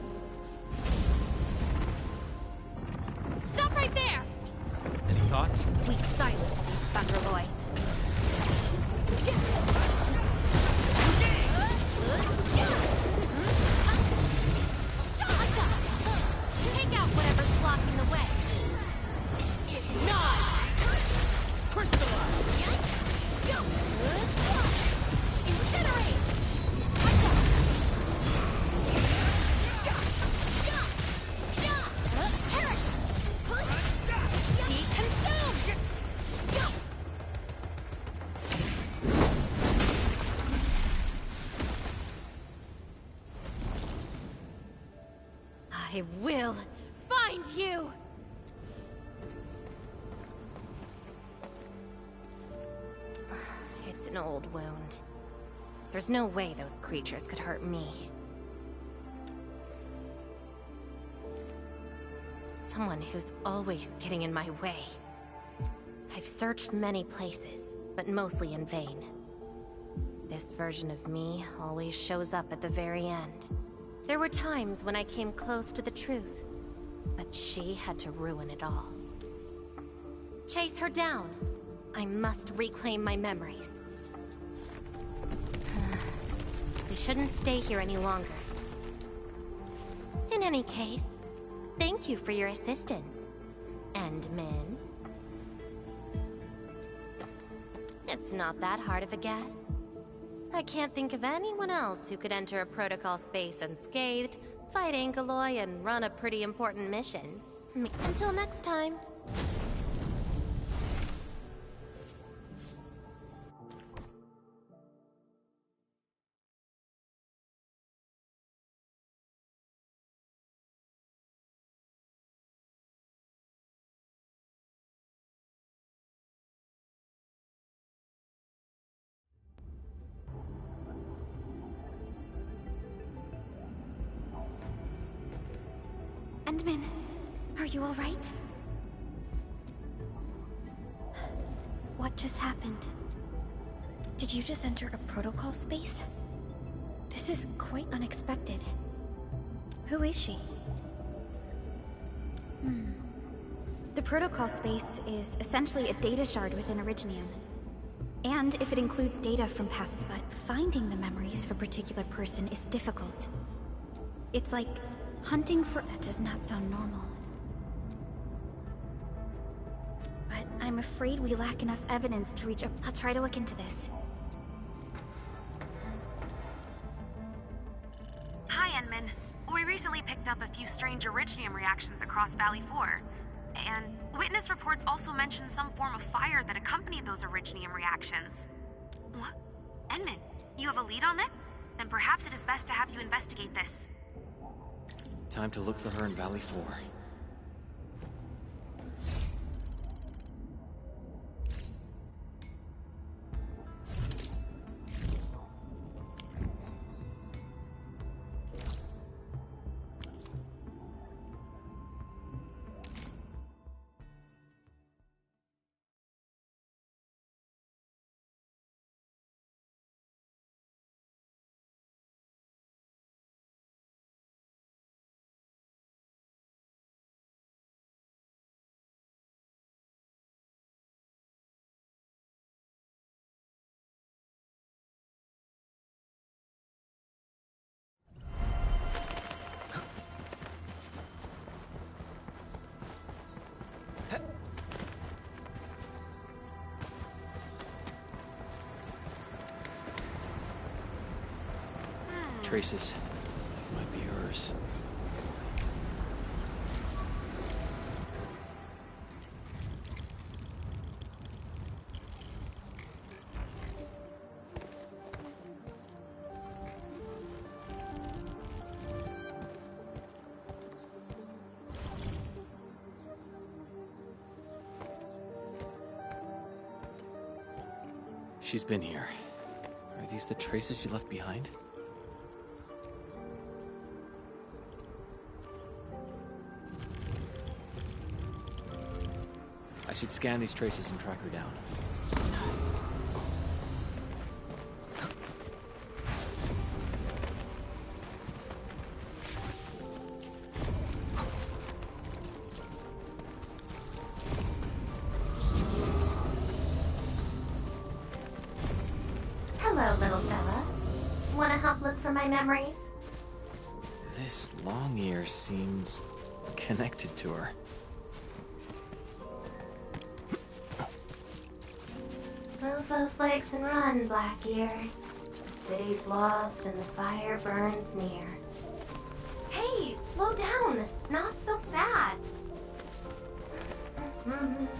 Stop right there! Any thoughts? We silence these thunderboys. Take out whatever's blocking the way. It's not! Crystallize! Incinerate! Be consumed! I will find you! It's an old wound. There's no way those creatures could hurt me. someone who's always getting in my way. I've searched many places, but mostly in vain. This version of me always shows up at the very end. There were times when I came close to the truth, but she had to ruin it all. Chase her down. I must reclaim my memories. We shouldn't stay here any longer. In any case, thank you for your assistance, Endmin. It's not that hard of a guess. I can't think of anyone else who could enter a protocol space unscathed, fight Angeloy, and run a pretty important mission. Until next time. Endmin, are you all right? What just happened? Did you just enter a protocol space? This is quite unexpected. Who is she? The protocol space is essentially a data shard within Originium. And if it includes data from past, but finding the memories of a particular person is difficult. It's like hunting for... That does not sound normal. But I'm afraid we lack enough evidence to reach a... I'll try to look into this. Hi, Enman. We recently picked up a few strange Originium reactions across Valley 4. And witness reports also mention some form of fire that accompanied those Originium reactions. What? Enman, you have a lead on it? Then perhaps it is best to have you investigate this. Time to look for her in Valley 4. Traces. Might be hers. She's been here. Are these the traces she left behind? I should scan these traces and track her down. Hello, little fella. Wanna help look for my memories? This long ear seems connected to her. Move those legs and run, Black Ears. The city's lost and the fire burns near. Hey, slow down! Not so fast!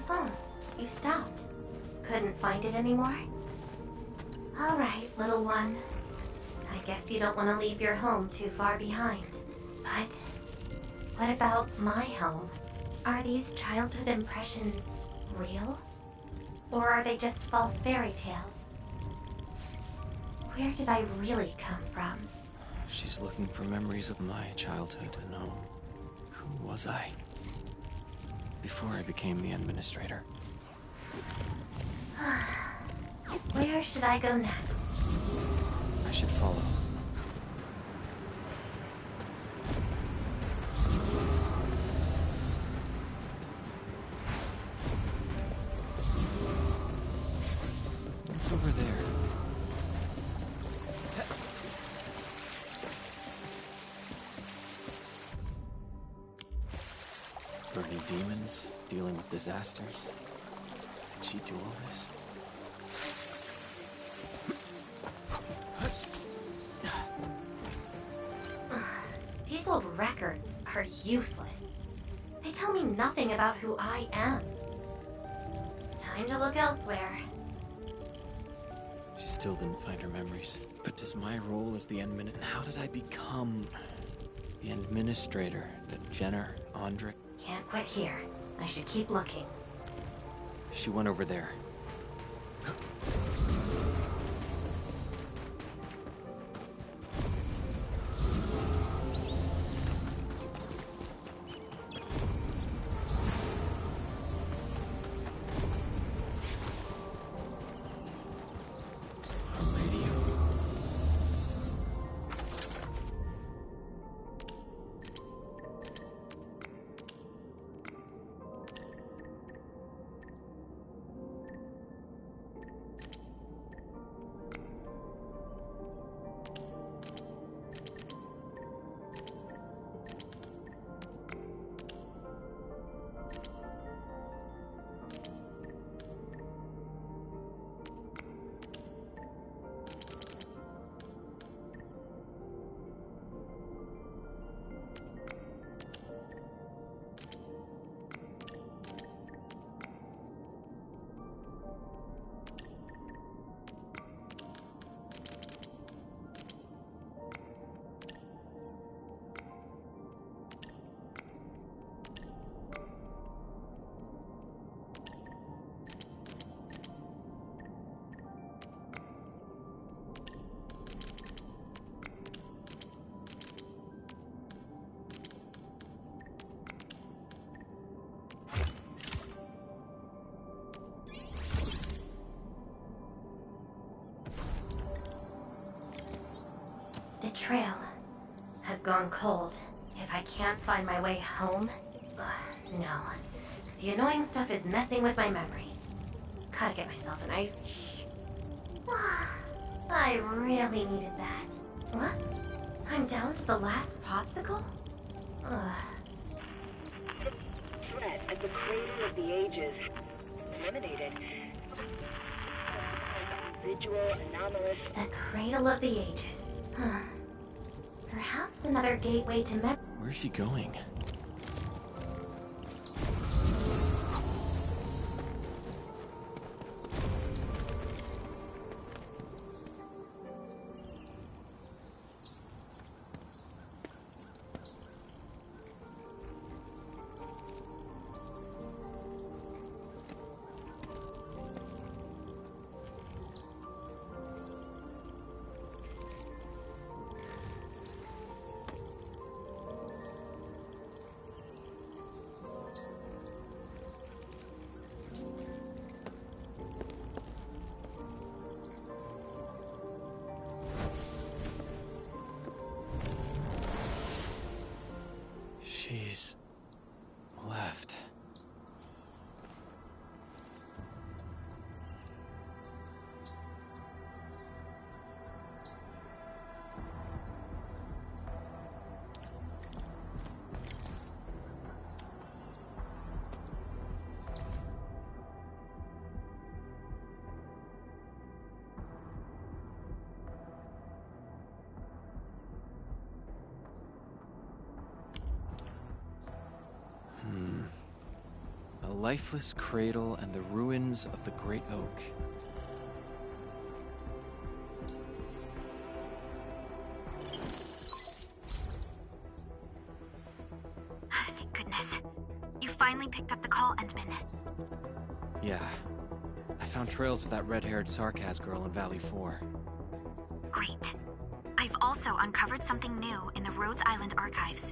Oh, you stopped. Couldn't find it anymore? Alright, little one. I guess you don't want to leave your home too far behind. But what about my home? Are these childhood impressions real? Or are they just false fairy tales? Where did I really come from? She's looking for memories of my childhood and home. Who was I? before I became the administrator. Where should I go next? I should follow. What's over there? Burning demons, dealing with disasters. Did she do all this? These old records are useless. They tell me nothing about who I am. Time to look elsewhere. She still didn't find her memories. But does my role as the and how did I become the administrator that Jenner, Andre? Can't quit here. I should keep looking. She went over there. The trail has gone cold. If I can't find my way home... no. The annoying stuff is messing with my memories. Gotta get myself a nice... I really needed that. What? I'm down to the last popsicle? Threat at the Cradle of the Ages. Eliminated. Residual anomalous... The Cradle of the Ages. Perhaps another gateway to memory. Where's she going? She's left. The lifeless cradle and the ruins of the Great Oak. Thank goodness. You finally picked up the call, Endman. Yeah. I found trails of that red-haired Sarkaz girl in Valley 4. Great. I've also uncovered something new in the Rhodes Island archives.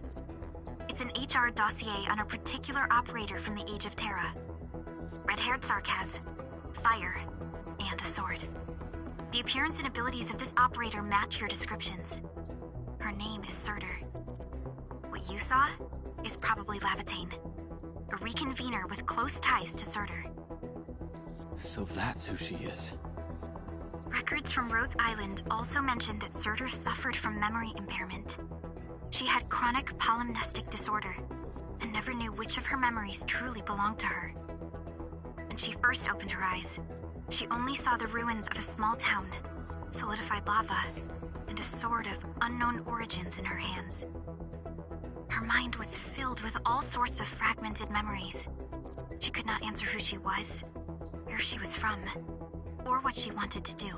It's an HR dossier on a particular operator from the Age of Terra. Red-haired Sarkaz, fire, and a sword. The appearance and abilities of this operator match your descriptions. Her name is Surtur. What you saw is probably Laevatain, a reconvener with close ties to Surtur. So that's who she is. Records from Rhodes Island also mention that Surtur suffered from memory impairment. She had chronic polymnestic disorder, and never knew which of her memories truly belonged to her. When she first opened her eyes, she only saw the ruins of a small town, solidified lava, and a sword of unknown origins in her hands. Her mind was filled with all sorts of fragmented memories. She could not answer who she was, where she was from, or what she wanted to do.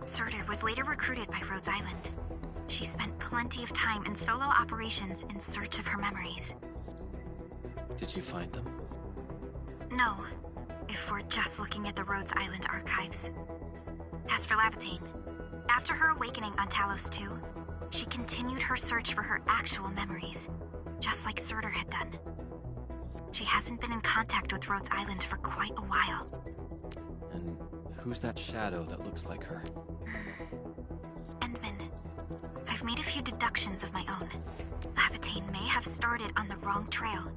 Surtur was later recruited by Rhodes Island. She spent plenty of time in solo operations in search of her memories. Did you find them? No, if we're just looking at the Rhodes Island archives. As for Laevatain, after her awakening on Talos 2, she continued her search for her actual memories, just like Surtur had done. She hasn't been in contact with Rhodes Island for quite a while. And who's that shadow that looks like her? Endman. I've made a few deductions of my own. Laevatain may have started on the wrong trail.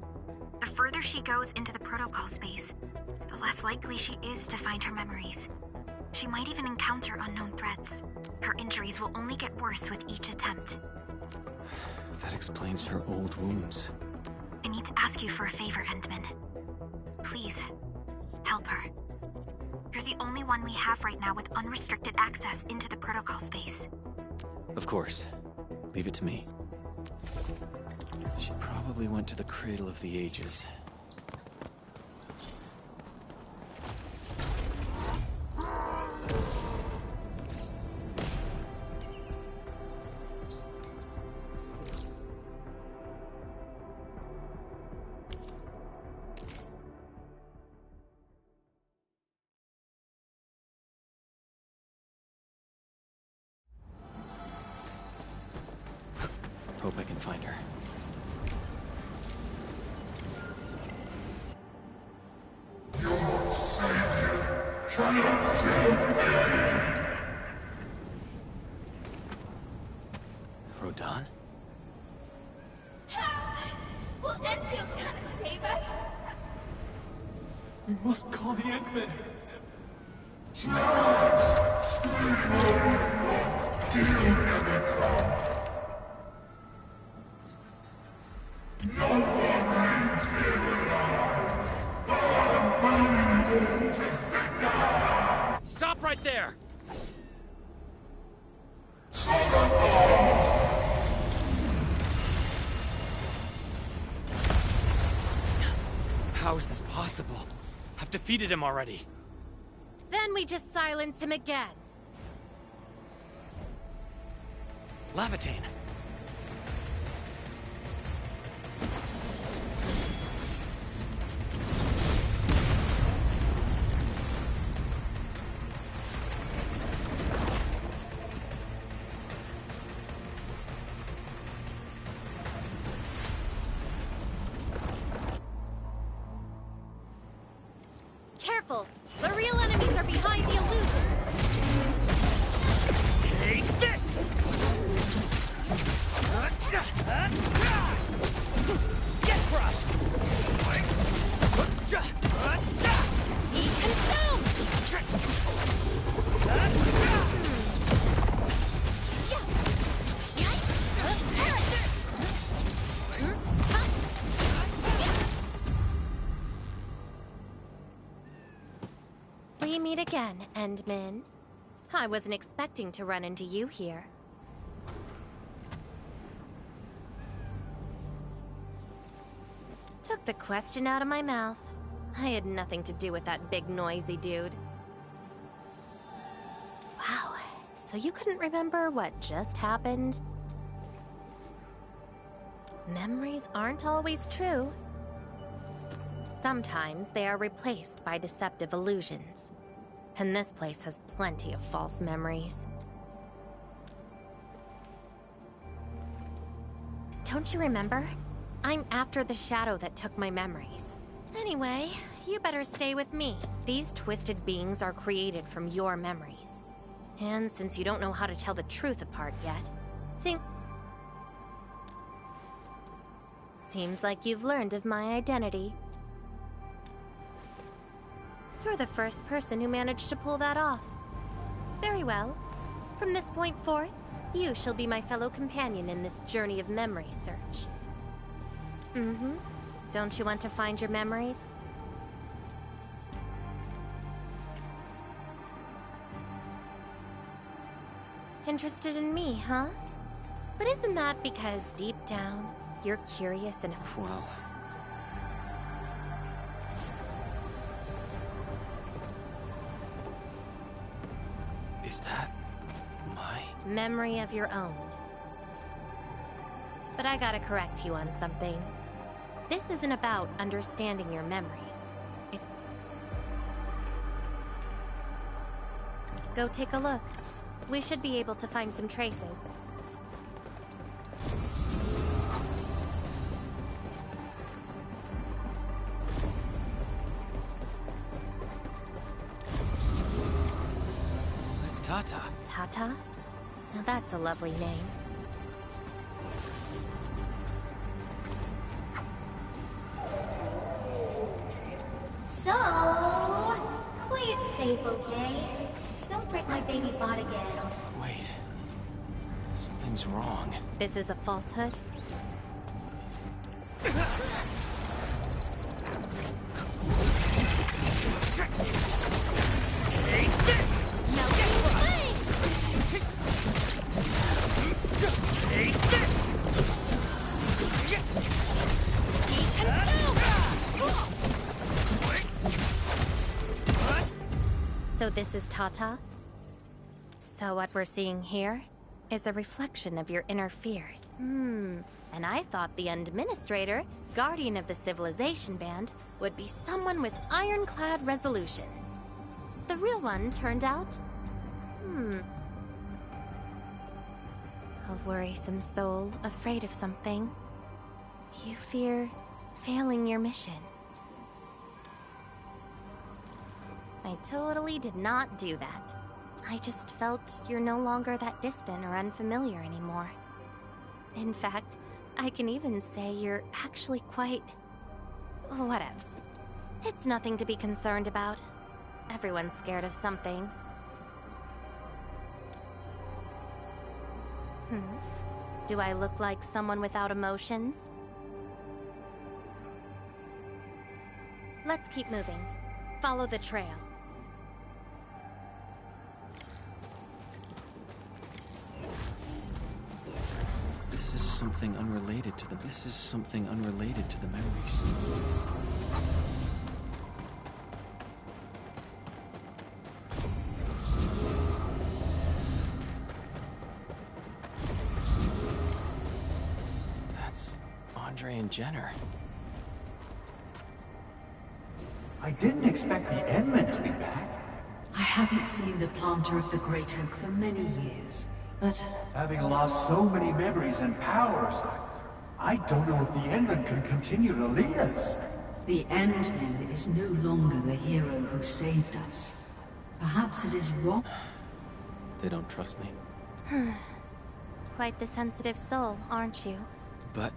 The further she goes into the protocol space, the less likely she is to find her memories. She might even encounter unknown threats. Her injuries will only get worse with each attempt. That explains her old wounds. I need to ask you for a favor, Endman. Please, help her. You're the only one we have right now with unrestricted access into the protocol space. Of course. Leave it to me. She probably went to the Cradle of the Ages. Hope I can find her. Your savior cannot kill me. Rodan? Will Endfield come and save us? We must call the Endmen. Charge! Scream or not, he'll never come. No one leaves here alive. I'm burning you to cinder. Stop right there! How is this possible? I've defeated him already. Then we just silence him again. Laevatain. Careful! The real enemies are behind the illusion! Take this! Get crushed! Be consumed! We meet again, Endman. I wasn't expecting to run into you here. Took the question out of my mouth. I had nothing to do with that big noisy dude. Wow, so you couldn't remember what just happened? Memories aren't always true. Sometimes they are replaced by deceptive illusions. And this place has plenty of false memories. Don't you remember? I'm after the shadow that took my memories. Anyway, you better stay with me. These twisted beings are created from your memories. And since you don't know how to tell the truth apart yet, Seems like you've learned of my identity. You're the first person who managed to pull that off. Very well. From this point forth, you shall be my fellow companion in this journey of memory search. Don't you want to find your memories? Interested in me, huh? But isn't that because deep down, you're curious and... Well... Is that... my... memory of your own? But I gotta correct you on something. This isn't about understanding your memories. Go take a look. We should be able to find some traces. That's Tata. Tata? Now that's a lovely name. So, play it safe, okay? Don't break my baby bot again. Wait. Something's wrong. This is a falsehood? Take this! Melting flame! Take this! Be consumed! So this is Tata? So what we're seeing here is a reflection of your inner fears. And I thought the Administrator, Guardian of the Civilization Band, would be someone with ironclad resolution. The real one turned out... a worrisome soul, afraid of something. You fear failing your mission. I totally did not do that. I just felt you're no longer that distant or unfamiliar anymore. In fact, I can even say you're actually quite... whatevs. It's nothing to be concerned about. Everyone's scared of something. Do I look like someone without emotions? Let's keep moving. Follow the trail. This is something unrelated to the... This is something unrelated to the memories. That's Andre and Jenner. I didn't expect the Endmen to be back. I haven't seen the planter of the Great Oak for many years, but... Having lost so many memories and powers, I don't know if the Endmen can continue to lead us. The Endman is no longer the hero who saved us. Perhaps it is wrong... They don't trust me. Quite the sensitive soul, aren't you? But...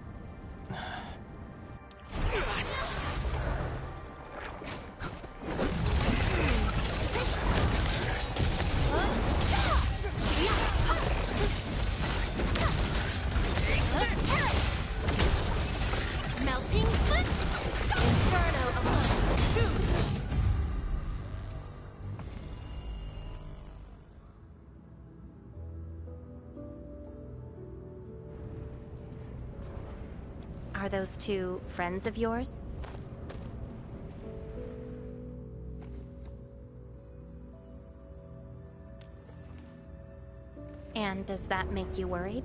Melting foot! Inferno of Are those two friends of yours? And does that make you worried?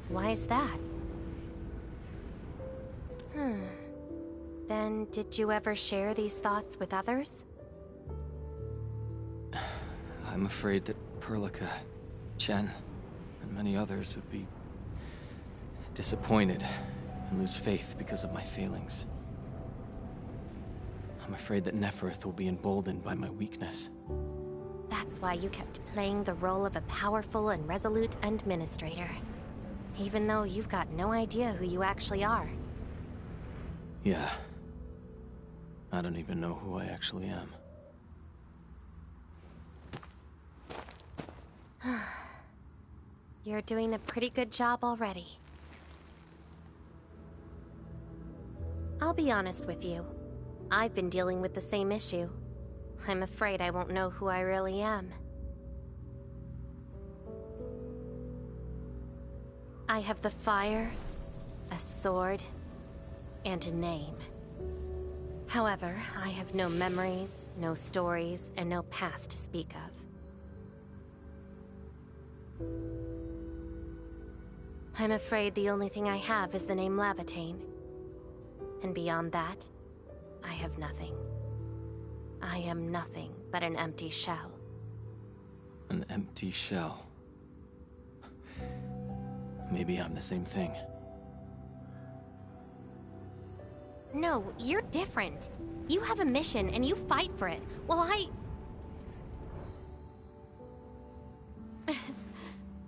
Why is that? Then did you ever share these thoughts with others? I'm afraid that Perlica, Chen, and many others would be disappointed and lose faith because of my failings. I'm afraid that Neferth will be emboldened by my weakness. That's why you kept playing the role of a powerful and resolute administrator. Even though you've got no idea who you actually are. Yeah. I don't even know who I actually am. You're doing a pretty good job already. I'll be honest with you. I've been dealing with the same issue. I'm afraid I won't know who I really am. I have the fire, a sword, and a name. However, I have no memories, no stories, and no past to speak of. I'm afraid the only thing I have is the name Laevatain. And beyond that, I have nothing. I am nothing but an empty shell. An empty shell. Maybe I'm the same thing. No, you're different. You have a mission and you fight for it, while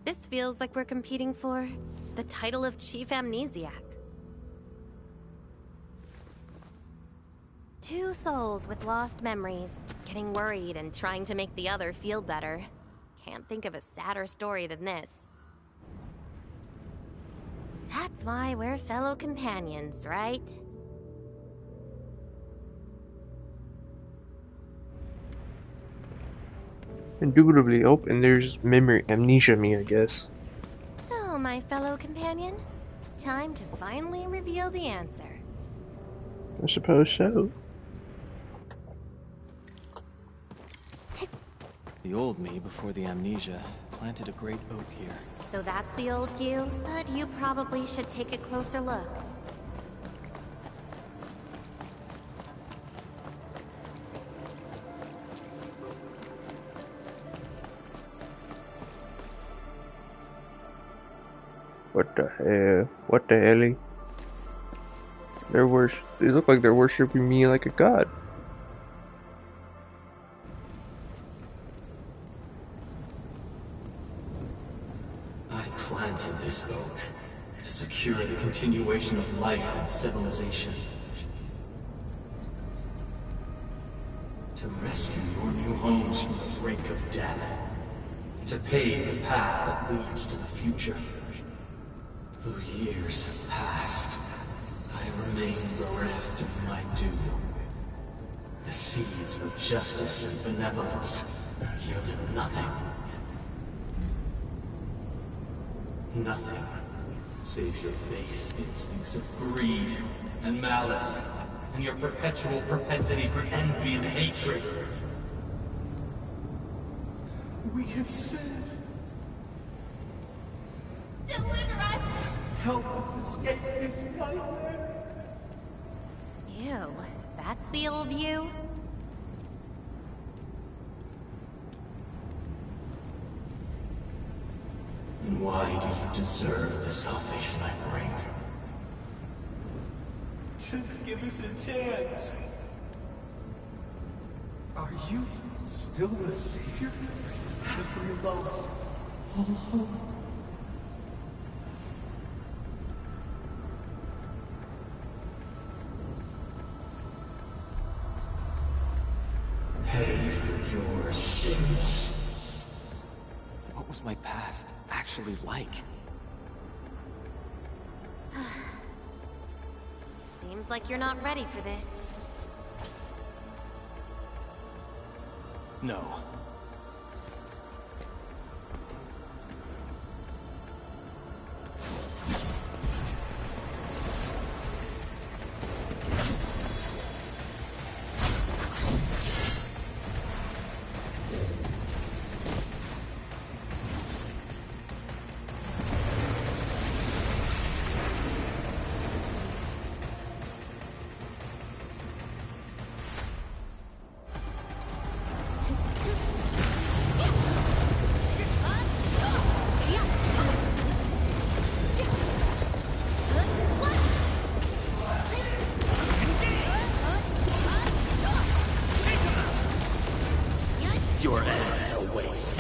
This feels like we're competing for the title of Chief Amnesiac. Two souls with lost memories, getting worried and trying to make the other feel better. Can't think of a sadder story than this. That's why we're fellow companions, right? Indubitably. Oh, and there's memory amnesia me, I guess. So, my fellow companion, time to finally reveal the answer. I suppose so. The old me, before the amnesia, planted a great oak here. So that's the old you, but you probably should take a closer look. What the hell? What the hell? They look like they're worshiping me like a god. I planted this oak to secure the continuation of life and civilization. To rescue your new homes from the brink of death. To pave the path that leads to the future. Though years have passed, I remain bereft of my due. The seeds of justice and benevolence yielded nothing. Nothing save your base instincts of greed and malice, and your perpetual propensity for envy and hatred. We have sinned. Deliver us! Help us escape this nightmare. Ew, that's the old you? And why do you deserve the salvation I bring? Just give us a chance. Are you still the savior? Have we lost all hope? Pay for your sins. What was my past actually like? Seems like you're not ready for this. No. Your end awaits.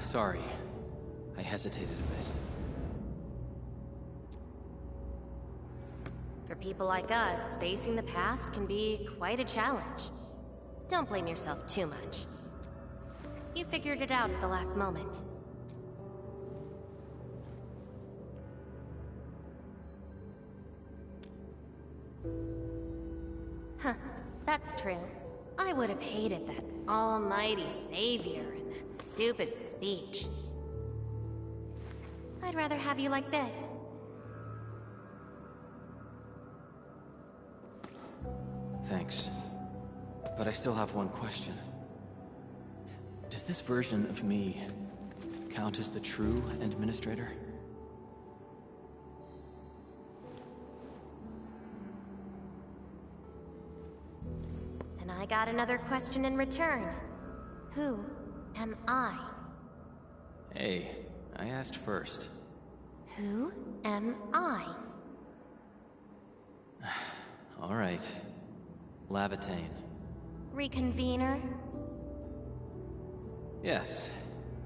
Sorry. I hesitated a bit. For people like us, facing the past can be quite a challenge. Don't blame yourself too much. You figured it out at the last moment. Huh, that's true. I would have hated that almighty savior and that stupid speech. I'd rather have you like this. Thanks. But I still have one question. Does this version of me count as the true administrator? And I got another question in return. Who am I? Hey, I asked first. Who am I? All right. Laevatain. Reconvener? Yes,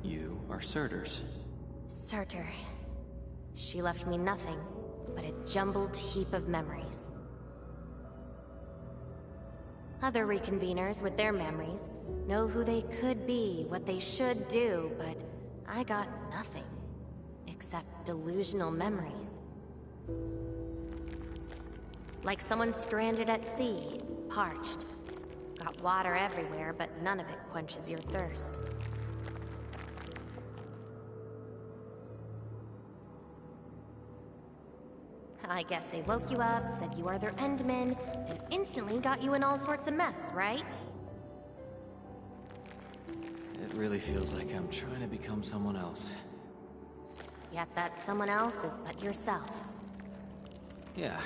you are Surtur's. Surtur. She left me nothing but a jumbled heap of memories. Other reconveners with their memories know who they could be, what they should do, but I got nothing except delusional memories. Like someone stranded at sea, parched. Got water everywhere, but none of it quenches your thirst. I guess they woke you up, said you are their endman, and instantly got you in all sorts of mess, right? It really feels like I'm trying to become someone else. Yet that someone else is but yourself. Yeah.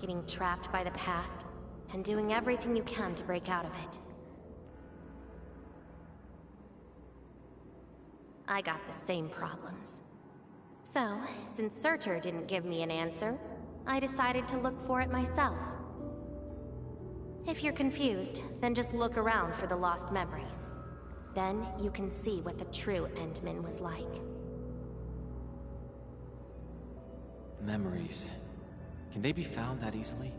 Getting trapped by the past, and doing everything you can to break out of it. I got the same problems. So, since Surtur didn't give me an answer, I decided to look for it myself. If you're confused, then just look around for the lost memories. Then you can see what the true Endman was like. Memories. Can they be found that easily?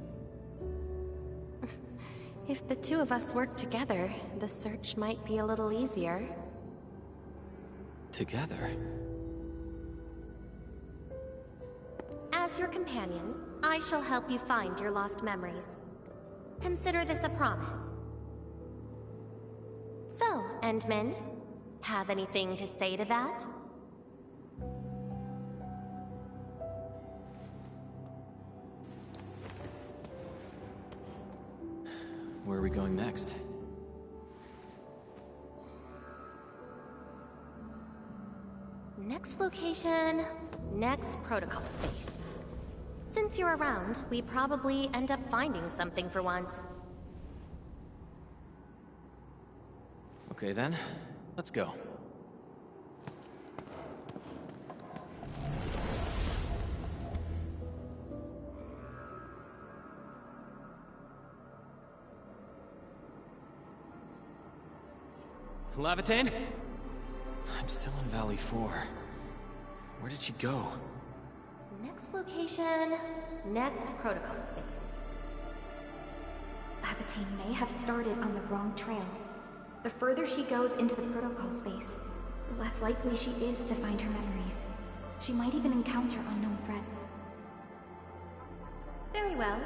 If the two of us work together, the search might be a little easier. Together? As your companion, I shall help you find your lost memories. Consider this a promise. So, Endman, have anything to say to that? Where are we going next? Next location, next protocol space. Since you're around, we probably end up finding something for once. Okay then, let's go. Laevatain? I'm still in Valley 4. Where did she go? Next location, next protocol space. Laevatain may have started on the wrong trail. The further she goes into the protocol space, the less likely she is to find her memories. She might even encounter unknown threats. Very well.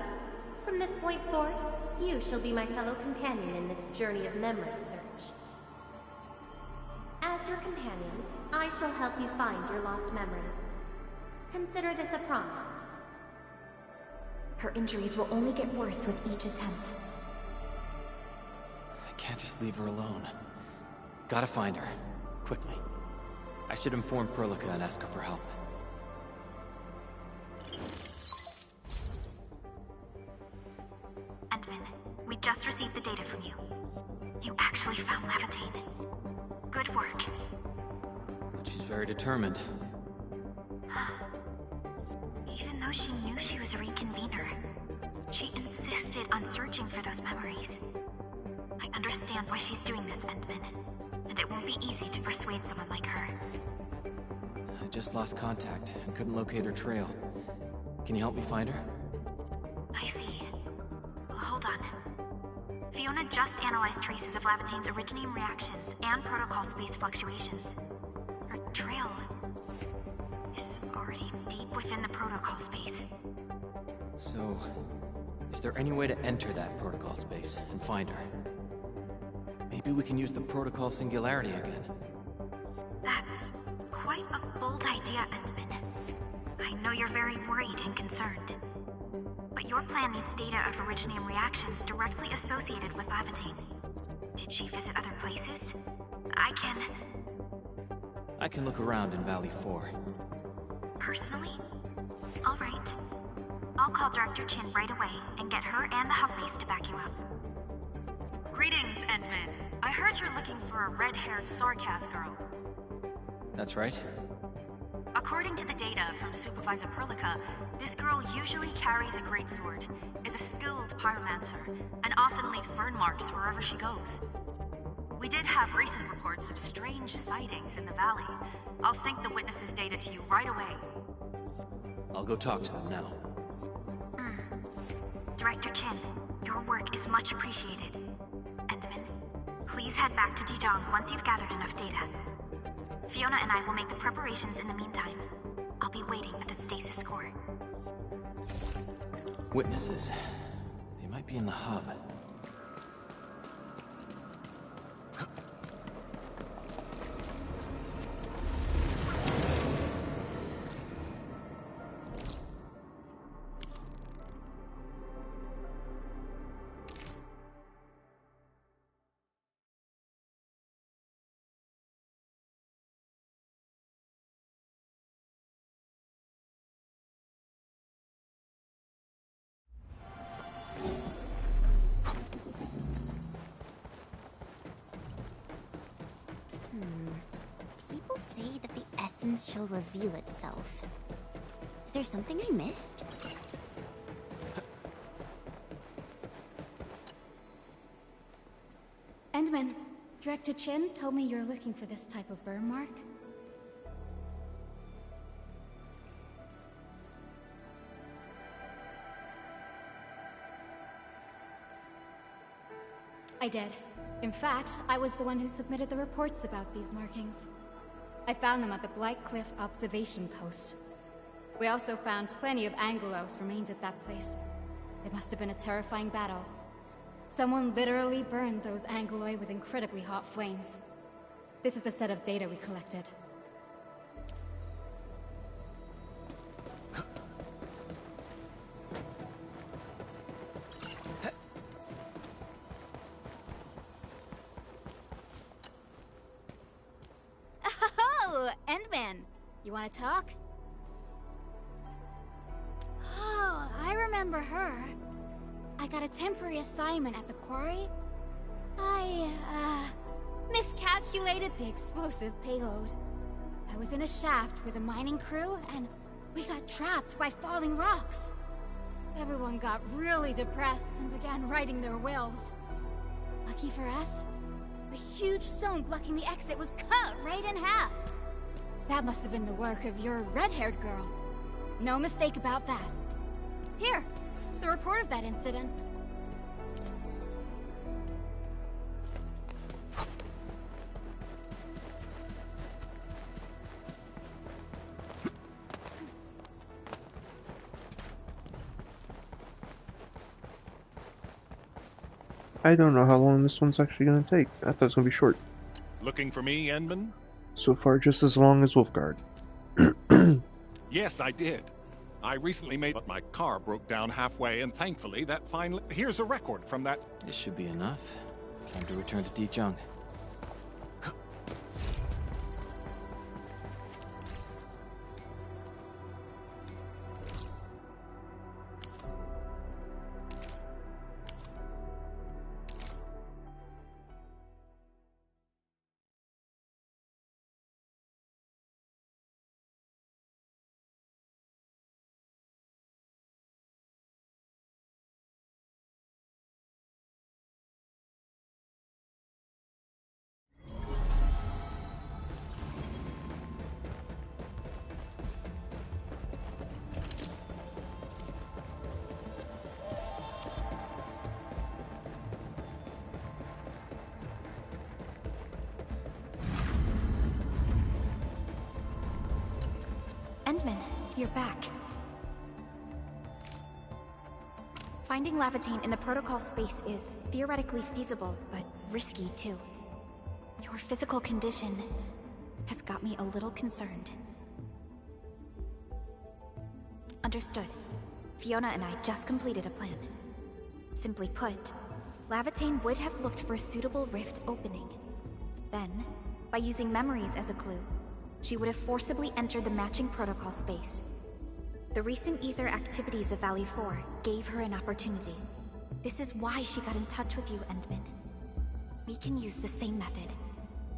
From this point forth, you shall be my fellow companion in this journey of memory search. as your companion, I shall help you find your lost memories. Consider this a promise. Her injuries will only get worse with each attempt. I can't just leave her alone. Gotta find her. Quickly. I should inform Perlica and ask her for help. Endman, we just received the data from you. You actually found Laevatain. Good work. But she's very determined. Even though she knew she was a reconvener, she insisted on searching for those memories. I understand why she's doing this, Endman, and it won't be easy to persuade someone like her. I just lost contact and couldn't locate her trail. Can you help me find her? I see. Hold on. Fiona just analyzed traces of Laevatain's originium reactions and protocol space fluctuations. Her trail is already deep within the protocol space. So, is there any way to enter that protocol space and find her? Maybe we can use the protocol singularity again. That's quite a bold idea, Endman. I know you're very worried and concerned. But your plan needs data of originium reactions directly associated with Laevatain. Did she visit other places? I can look around in Valley 4. Personally? Alright. I'll call Director Chin right away and get her and the hub base to back you up. Greetings, Endman. I heard you're looking for a red-haired Sarkaz girl. That's right. According to the data from Supervisor Perlica, this girl usually carries a greatsword, is a skilled pyromancer, and often leaves burn marks wherever she goes. We did have recent reports of strange sightings in the valley. I'll sync the witnesses' data to you right away. I'll go talk to them now. Director Chin, your work is much appreciated. Endman, please head back to Dijong once you've gathered enough data. Fiona and I will make the preparations in the meantime. I'll be waiting at the stasis core. Witnesses. They might be in the hub. People say that the essence shall reveal itself. Is there something I missed? Endman, Director Chin told me you're looking for this type of burn mark. I did. In fact, I was the one who submitted the reports about these markings. I found them at the Blight Cliff observation post. We also found plenty of Angelos remains at that place. It must have been a terrifying battle. Someone literally burned those Angeloi with incredibly hot flames. This is the set of data we collected. Oh, Endman! You want to talk? Oh, I remember her. I got a temporary assignment at the quarry. I, miscalculated the explosive payload. I was in a shaft with a mining crew, and we got trapped by falling rocks. Everyone got really depressed and began writing their wills. Lucky for us, a huge stone blocking the exit was cut right in half. That must have been the work of your red-haired girl. No mistake about that. Here, the report of that incident. I don't know how long this one's actually gonna take. I thought it was gonna be short. Looking for me, Endman? So far, just as long as Wulfgard. Yes, I did. I recently made, but my car broke down halfway, and thankfully that finally... Here's a record from that... This should be enough. Time to return to Dichang. Endman, you're back. Finding Laevatain in the protocol space is theoretically feasible, but risky too. Your physical condition has got me a little concerned. Understood. Fiona and I just completed a plan. Simply put, Laevatain would have looked for a suitable rift opening. Then, by using memories as a clue, she would have forcibly entered the matching protocol space. The recent ether activities of Valley 4 gave her an opportunity. This is why she got in touch with you, Endman. We can use the same method,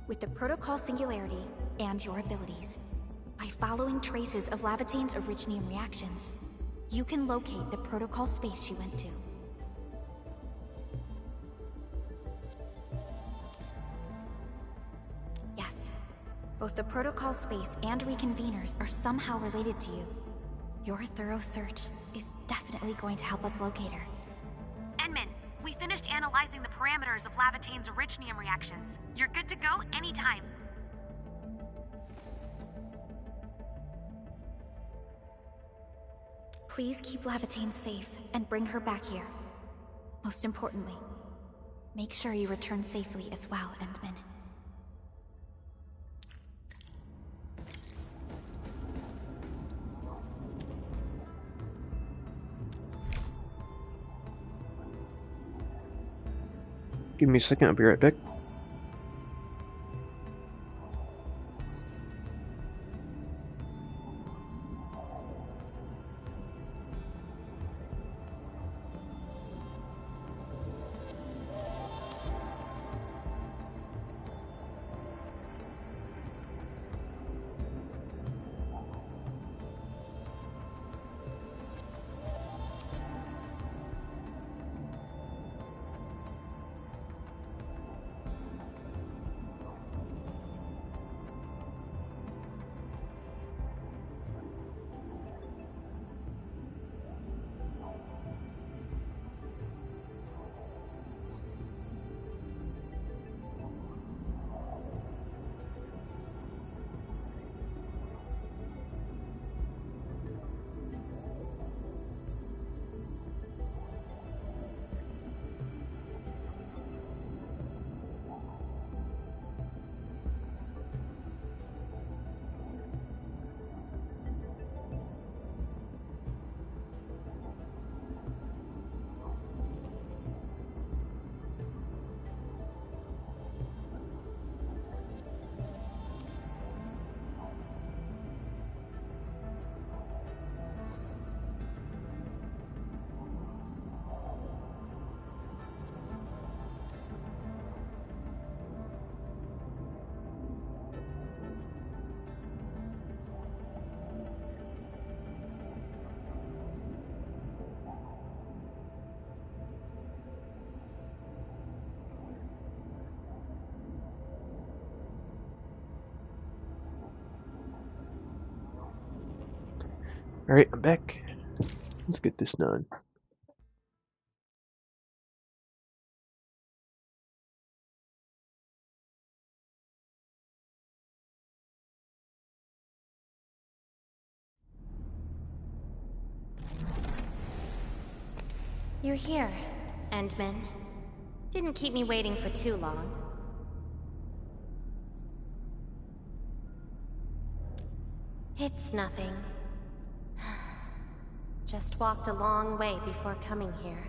with the protocol singularity and your abilities. By following traces of Laevatain's originium reactions, you can locate the protocol space she went to. Both the protocol space and reconveners are somehow related to you. Your thorough search is definitely going to help us locate her. Endman, we finished analyzing the parameters of Laevatain's originium reactions. You're good to go anytime. Please keep Laevatain safe and bring her back here. Most importantly, make sure you return safely as well, Endman. Give me a second, I'll be right back. Alright, I'm back. Let's get this done. You're here, Endman. Didn't keep me waiting for too long. It's nothing. Just walked a long way before coming here.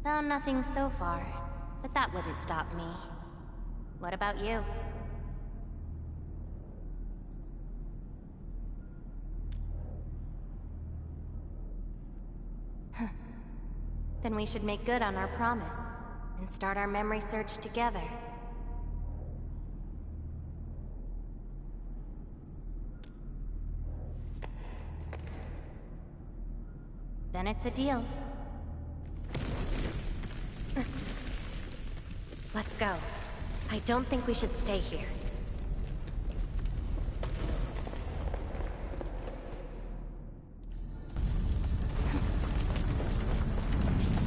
Found nothing so far, but that wouldn't stop me. What about you? Then we should make good on our promise, and start our memory search together. Then it's a deal. Let's go. I don't think we should stay here.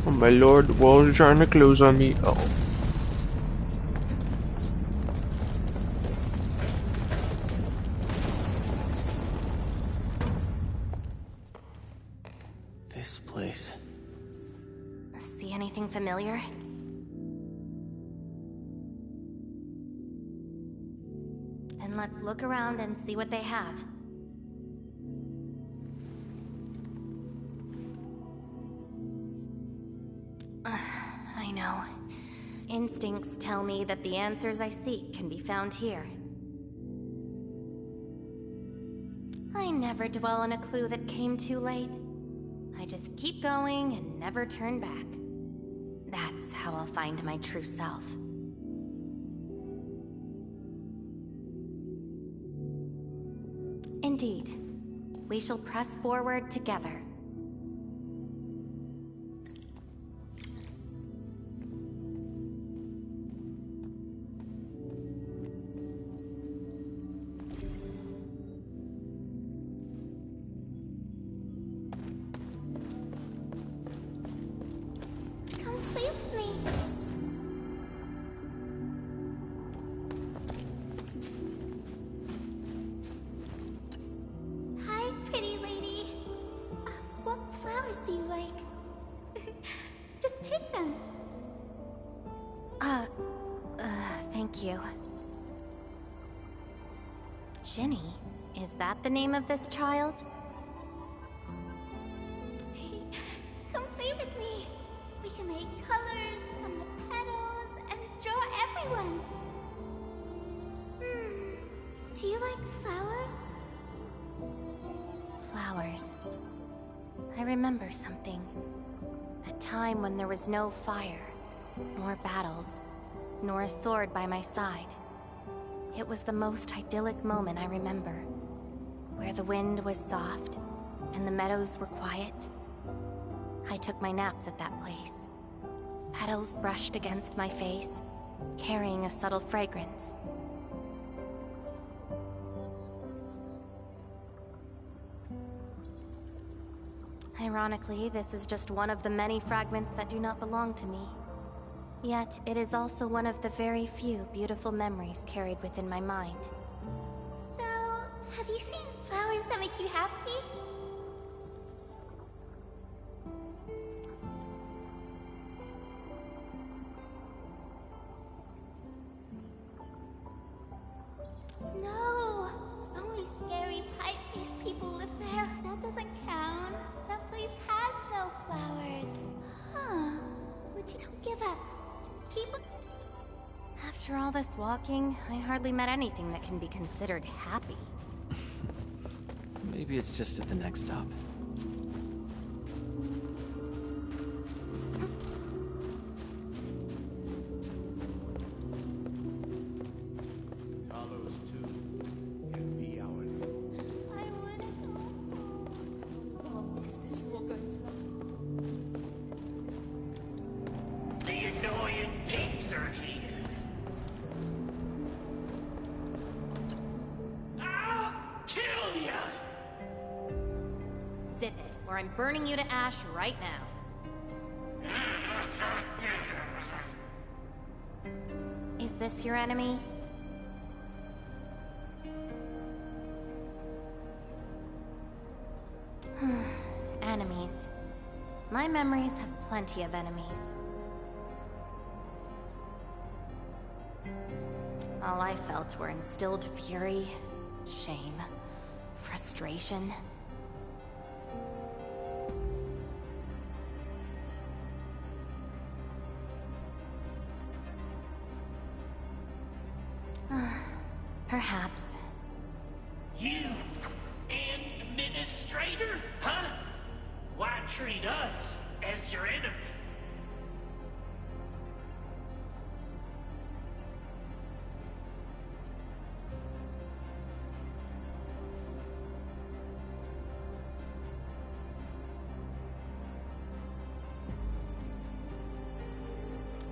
Oh my lord, the walls are trying to close on me. Uh oh. This place. See anything familiar? Then let's look around and see what they have. I know. Instincts tell me that the answers I seek can be found here. I never dwell on a clue that came too late. I just keep going and never turn back. That's how I'll find my true self. Indeed. We shall press forward together. Come play with me. Hi, pretty lady. What flowers do you like? Just take them. Thank you. Ginny, is that the name of this child? Come play with me. We can make colors from the petals and draw everyone. Do you like flowers? Flowers. I remember something. A time when there was no fire, nor battles, nor a sword by my side. It was the most idyllic moment I remember, where the wind was soft and the meadows were quiet. I took my naps at that place. Petals brushed against my face, carrying a subtle fragrance. Ironically, this is just one of the many fragments that do not belong to me. Yet, it is also one of the very few beautiful memories carried within my mind. So, have you seen flowers that make you happy? No! Only scary pipe-faced people live there. That doesn't count. That place has no flowers. Huh. But you don't give up. Keep... After all this walking, I hardly met anything that can be considered happy. Maybe it's just at the next stop. Zip it, or I'm burning you to ash right now. Is this your enemy? Enemies. My memories have plenty of enemies. All I felt were instilled fury, shame, frustration. Perhaps. You, administrator, huh? Why treat us as your enemy?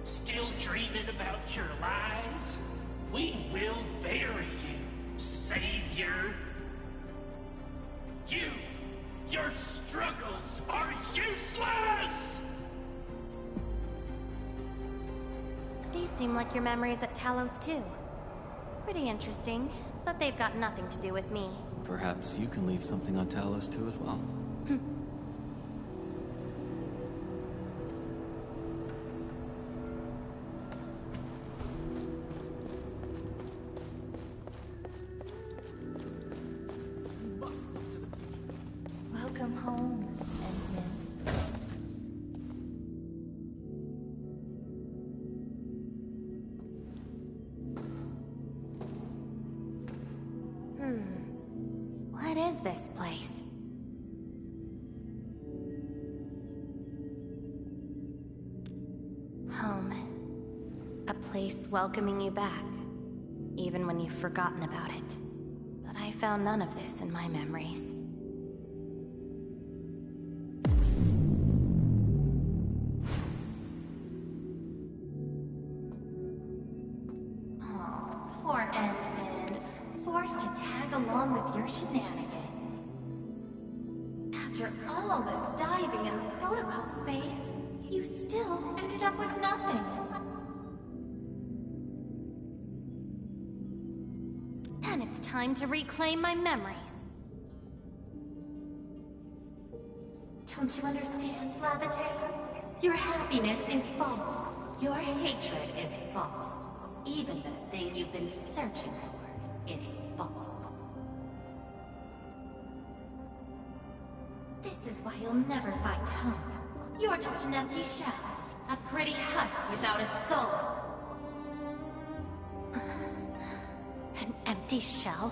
Still dreaming about your lies? We will bury you, Savior. Your struggles are useless! These seem like your memories at Talos too. Pretty interesting, but they've got nothing to do with me. Perhaps you can leave something on Talos too as well. Welcome home, Endfield. What is this place? Home. A place welcoming you back, even when you've forgotten about it. But I found none of this in my memories. Poor Endman, forced to tag along with your shenanigans. After all this diving in the protocol space, you still ended up with nothing. And it's time to reclaim my memories. Don't you understand, Laevatain? Your happiness is false. Your hatred is false. Even the thing you've been searching for is false. This is why you'll never find home. You're just an empty shell. A pretty husk without a soul. An empty shell?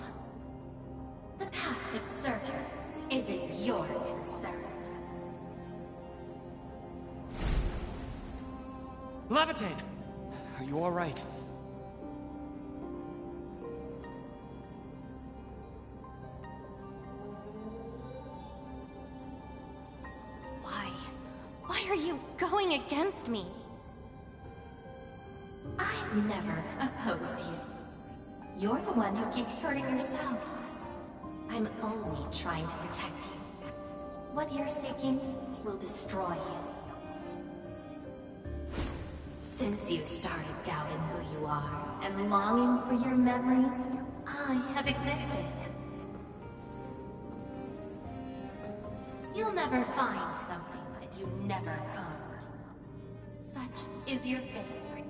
The past of Surtur isn't your concern. Laevatain! Are you alright? Why are you going against me? I've never opposed you. You're the one who keeps hurting yourself. I'm only trying to protect you. What you're seeking will destroy you. Since you started doubting who you are and longing for your memories, I have existed. You'll never find something that you never owned. Such is your fate.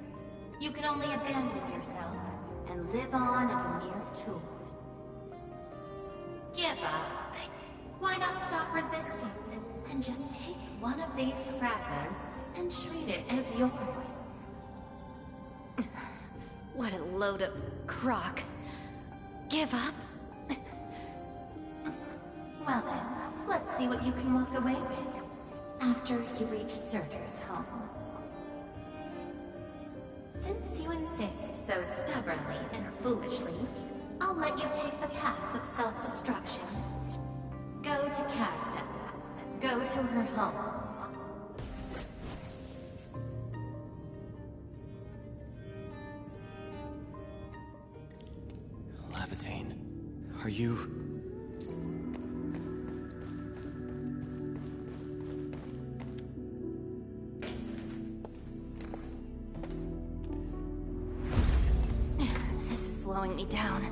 You can only abandon yourself and live on as a mere tool. Give up. Why not stop resisting and just take one of these fragments and treat it as yours? What a load of crock. Give up? Well then, let's see what you can walk away with after you reach Surtur's home. Since you insist so stubbornly and foolishly, I'll let you take the path of self-destruction. Go to Casta. Go to her home. Laevatain, are you... This is slowing me down.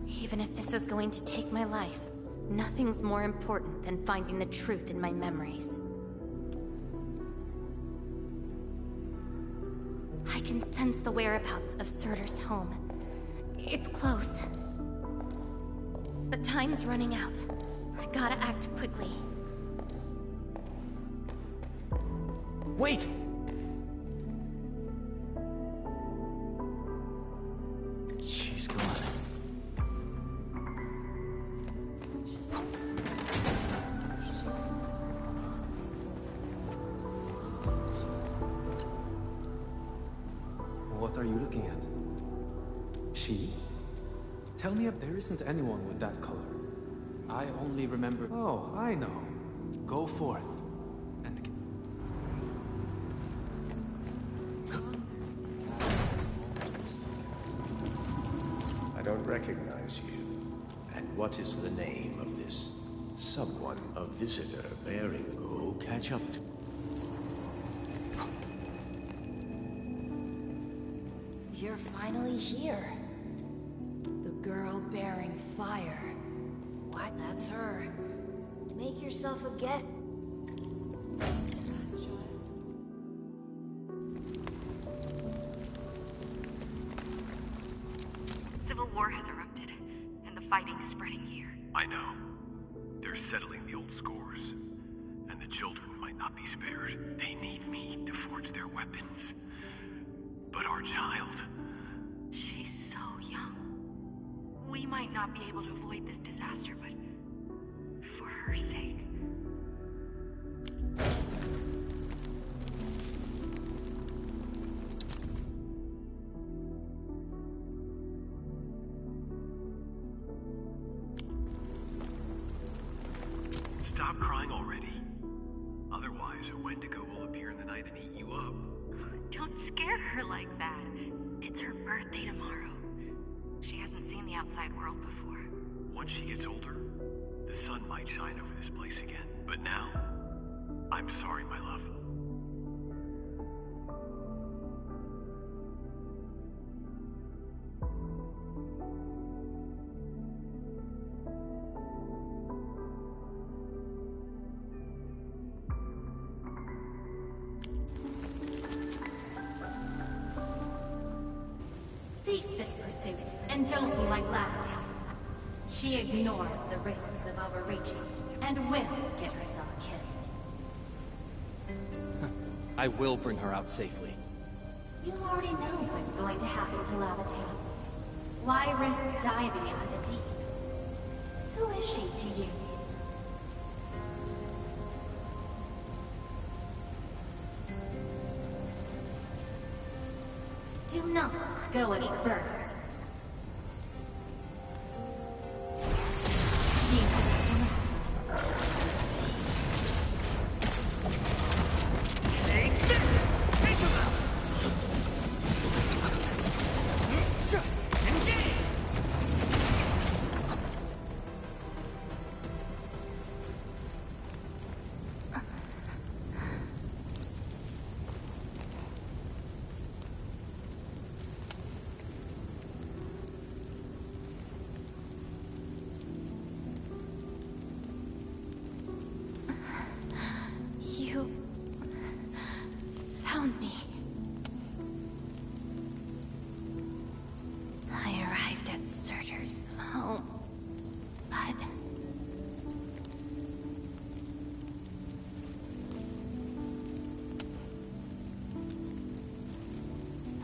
Even if this is going to take my life, nothing's more important than finding the truth in my memories. can sense the whereabouts of Surtur's home. It's close. But time's running out. I gotta act quickly. Wait! She's gone. What are you looking at? She? Tell me if there isn't anyone with that color. I only remember... Oh, I know. Go forth. And... I don't recognize you. And what is the name of this someone a visitor bearing? Go catch up to. You're finally here. The girl bearing fire. What? That's her. Make yourself a guest. Civil war has erupted, and the fighting's spreading here. I know. They're settling the old scores. And the children might not be spared. They need me to forge their weapons. But our child... She's so young. We might not be able to avoid this disaster, but for her sake. Stop crying already. Otherwise, a Wendigo will appear in the night and eat you up. Don't scare her like that. It's her birthday tomorrow. She hasn't seen the outside world before. Once she gets older, the sun might shine over this place again. But now, I'm sorry, my love. Cease this pursuit, and don't be like Laevatain. She ignores the risks of overreaching, and will get herself killed. I will bring her out safely. You already know what's going to happen to Laevatain. Why risk diving into the deep? Who is she to you? Do not go any further. She needs to rest. Take this! Take him out! Engage! You found me. I arrived at Surtur's home, but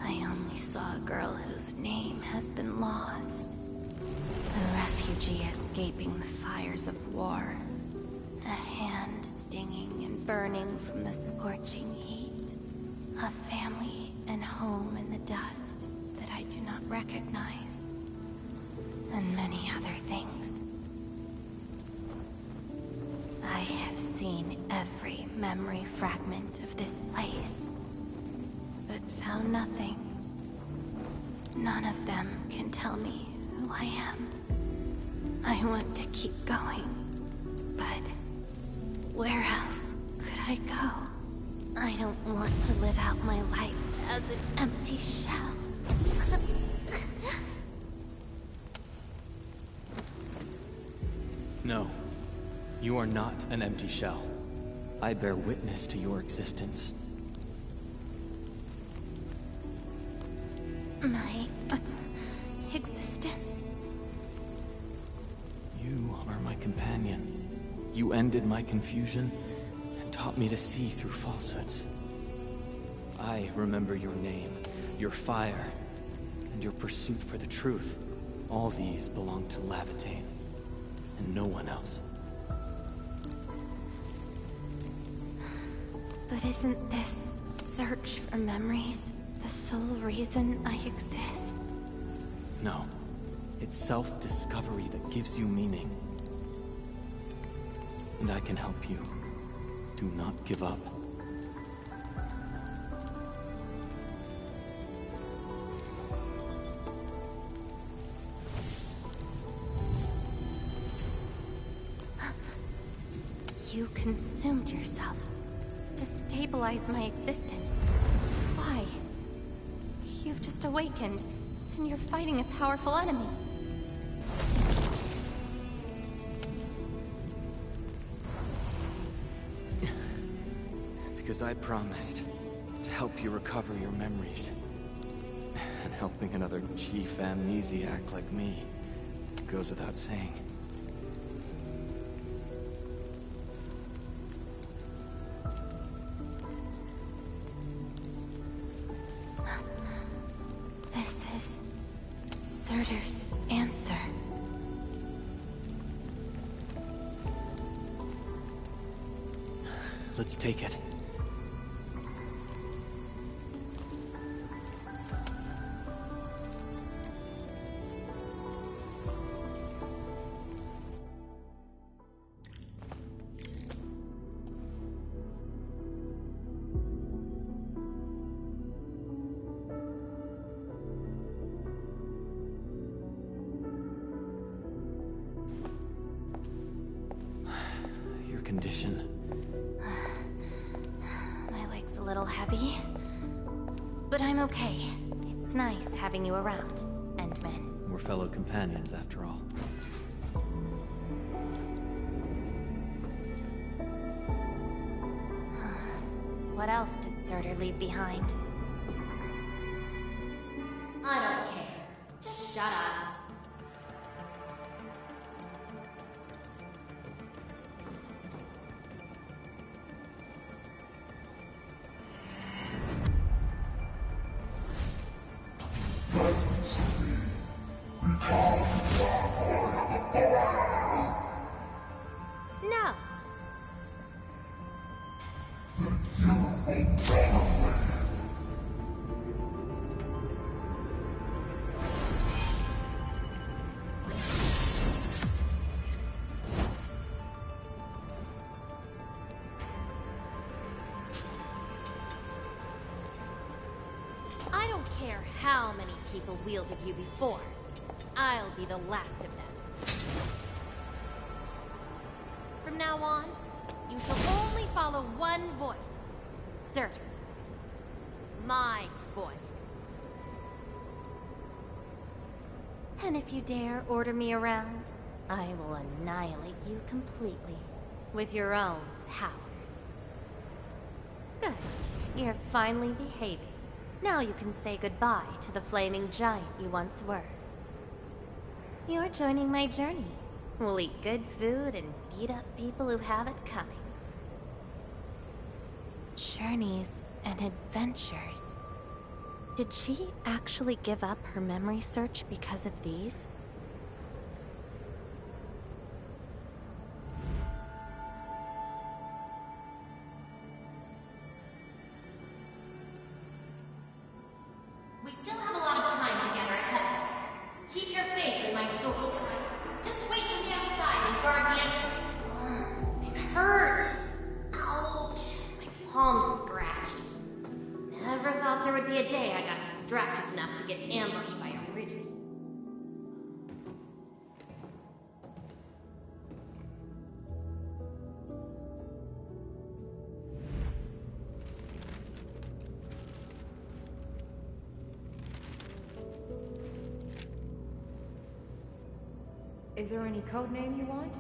I only saw a girl whose name has been lost. A refugee escaping the fires of war. A hand stinging and burning from the scorching heat. A family and home in the dust that I do not recognize. And many other things. I have seen every memory fragment of this place, but found nothing. None of them can tell me who I am. I want to keep going, but where else could I go? I don't want to live out my life as an empty shell. No, you are not an empty shell. I bear witness to your existence. my existence. You are my companion. You ended my confusion and taught me to see through falsehoods. I remember your name, your fire, and your pursuit for the truth. All these belong to Laevatain, and no one else. But isn't this search for memories the sole reason I exist? No. It's self-discovery that gives you meaning. And I can help you. Do not give up. You consumed yourself to stabilize my existence. Why? You've just awakened, and you're fighting a powerful enemy. Because I promised to help you recover your memories. And helping another chief amnesiac like me goes without saying. This is Surtur's answer. Let's take it. Your condition. My leg's a little heavy, but I'm okay. It's nice having you around, Endman. We're fellow companions, after all. What else did Surtur leave behind? I don't care. Just shut up. No. I don't care how many people wielded you before. I'll be the last of them. From now on, you shall only follow one voice. Surtur's voice. My voice. And if you dare order me around, I will annihilate you completely with your own powers. Good. You're finally behaving. Now you can say goodbye to the flaming giant you once were. You're joining my journey. We'll eat good food and beat up people who have it coming. Journeys and adventures. Did she actually give up her memory search because of these? We still have a lot of time together ahead of us. Keep your faith in my sword. Just wait for me outside and guard the entrance. It hurt. Ouch. My palm's scratched. Never thought there would be a day I got distracted enough to get ambushed by a ridge. Is there any code name you want?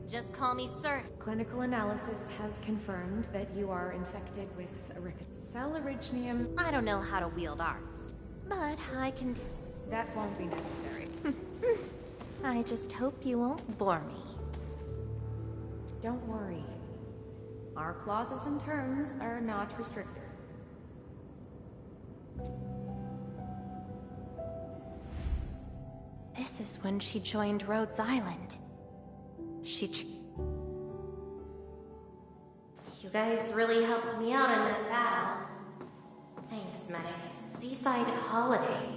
Just call me Sir. Clinical analysis has confirmed that you are infected with Cellerignium. I don't know how to wield arms, but I can do. That won't be necessary. I just hope you won't bore me. Don't worry. Our clauses and terms are not restrictive. This is when she joined Rhodes Island. You guys really helped me out in that battle. Thanks, medics. Seaside holiday.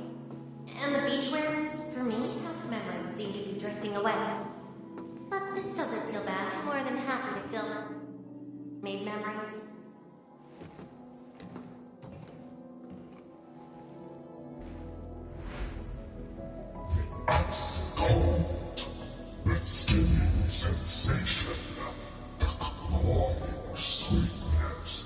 And the beachwares, for me, past memories seem to be drifting away. But this doesn't feel bad. I'm more than happy to feel made memories. Ice cold, the stinging sensation, the cloying sweetness.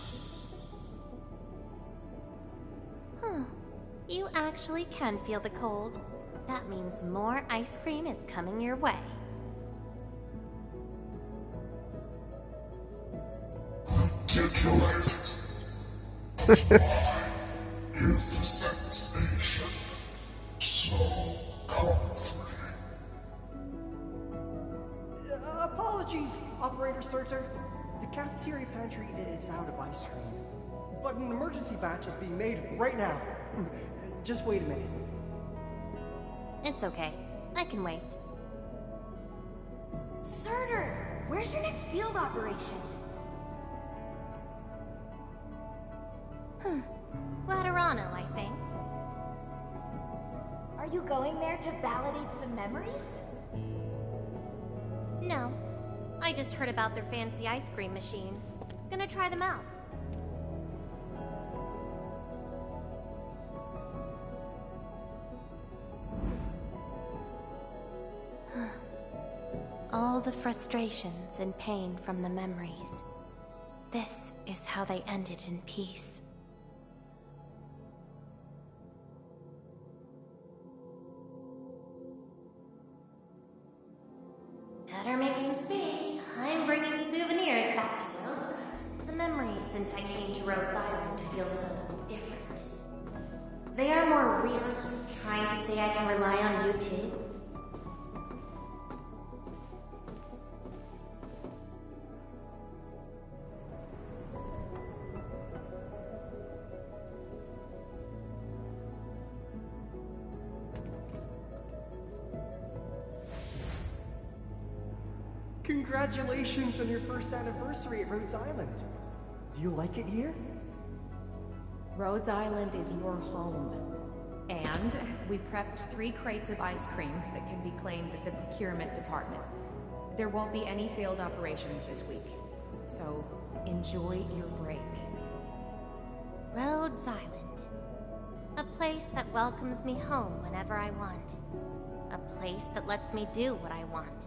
You actually can feel the cold. That means more ice cream is coming your way. Ridiculous. Why is the sensation so comforting? Apologies, Operator Surtur. The cafeteria pantry is out of ice cream. But an emergency batch is being made right now. Just wait a minute. It's okay. I can wait. Surtur, where's your next field operation? Laterano, I think. Are you going there to validate some memories? No. I just heard about their fancy ice cream machines. Gonna try them out. All the frustrations and pain from the memories. This is how they ended in peace. Better make some space. I'm bringing souvenirs back to Rhodes Island. The memories since I came to Rhodes Island feel so different. They are more real. Trying to say I can rely on you too? Congratulations on your first anniversary at Rhodes Island. Do you like it here? Rhodes Island is your home. And we prepped 3 crates of ice cream that can be claimed at the procurement department. There won't be any failed operations this week, so enjoy your break. Rhodes Island. A place that welcomes me home whenever I want. A place that lets me do what I want.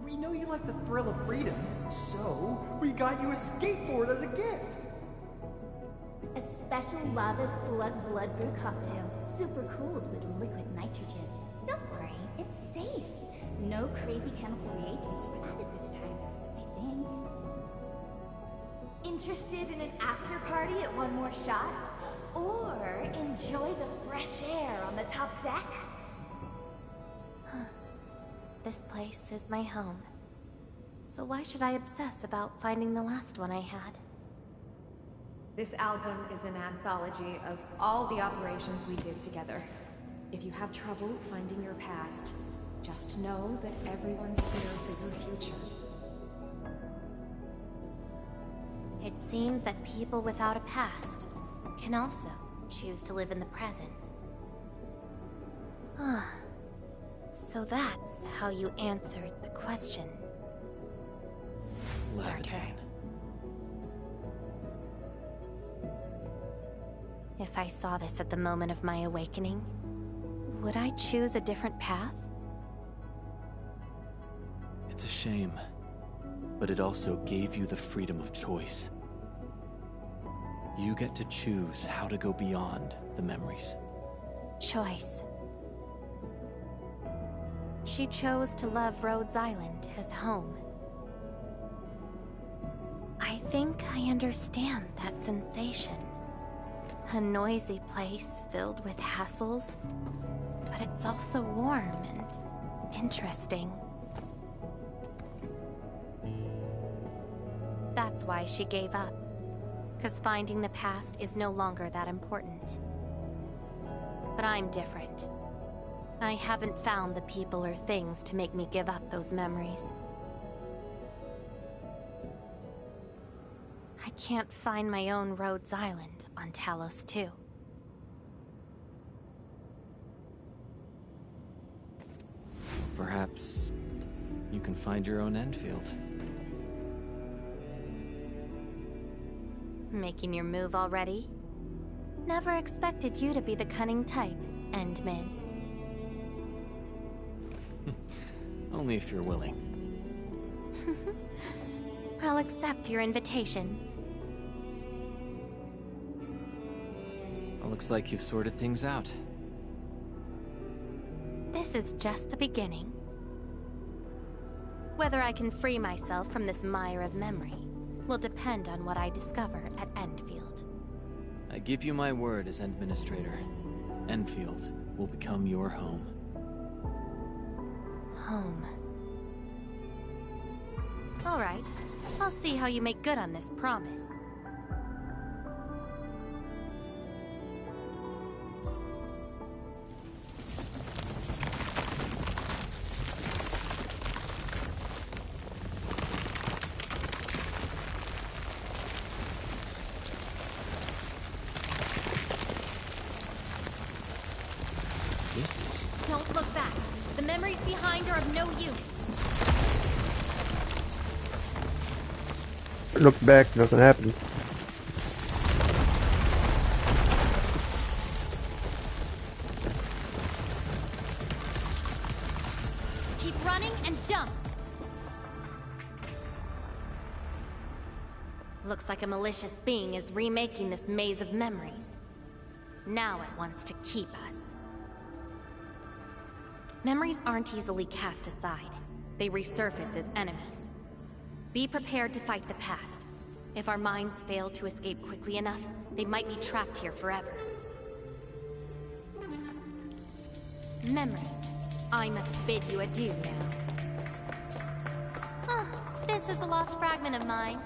We know you like the thrill of freedom, so we got you a skateboard as a gift. A special lava slug blood brew cocktail, super cooled with liquid nitrogen. Don't worry, it's safe. No crazy chemical reagents were added this time, I think. Interested in an after party at One More Shot? Or enjoy the fresh air on the top deck? This place is my home. So why should I obsess about finding the last one I had? This album is an anthology of all the operations we did together. If you have trouble finding your past, just know that everyone's here for your future. It seems that people without a past can also choose to live in the present. So that's how you answered the question. Laevatain. If I saw this at the moment of my awakening, would I choose a different path? It's a shame, but it also gave you the freedom of choice. You get to choose how to go beyond the memories. Choice. she chose to love Rhodes Island as home. I think I understand that sensation. A noisy place filled with hassles, but it's also warm and interesting. That's why she gave up, 'cause finding the past is no longer that important. But I'm different. I haven't found the people or things to make me give up those memories. I can't find my own Rhodes Island on Talos 2. Perhaps you can find your own Endfield. Making your move already? Never expected you to be the cunning type, Endman. Only if you're willing. I'll accept your invitation. Well, looks like you've sorted things out. This is just the beginning. Whether I can free myself from this mire of memory will depend on what I discover at Endfield. I give you my word as Administrator. Endfield will become your home. Home. All right. I'll see how you make good on this promise. Don't look back. The memories behind are of no use. Look back, nothing happened. Keep running and jump. Looks like a malicious being is remaking this maze of memories. Now it wants to keep us. Memories aren't easily cast aside. They resurface as enemies. Be prepared to fight the past. If our minds fail to escape quickly enough, they might be trapped here forever. Memories. I must bid you adieu now. This is a lost fragment of mine.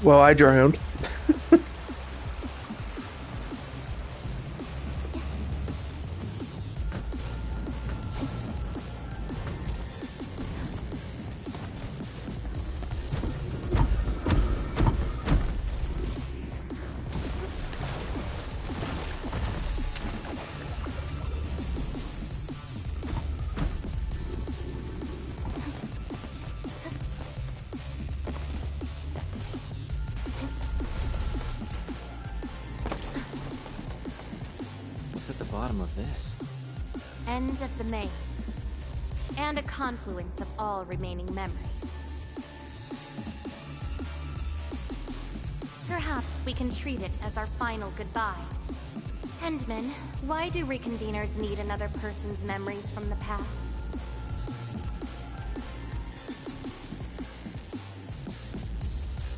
Well, I drowned. Of this. End of the maze. And a confluence of all remaining memories. Perhaps we can treat it as our final goodbye. Endman, why do reconveners need another person's memories from the past?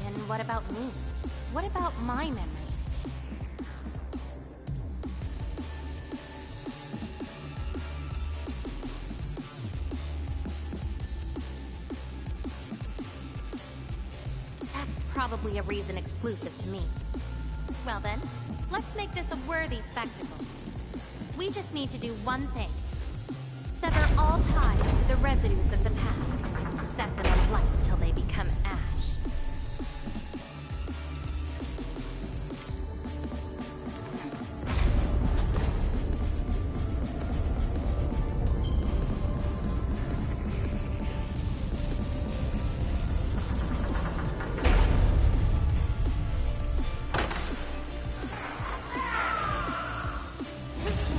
And what about me? What about my memories? probably a reason exclusive to me. Well then, let's make this a worthy spectacle. We just need to do one thing. Sever all ties to the residues of the past. Set them alight till they become ash.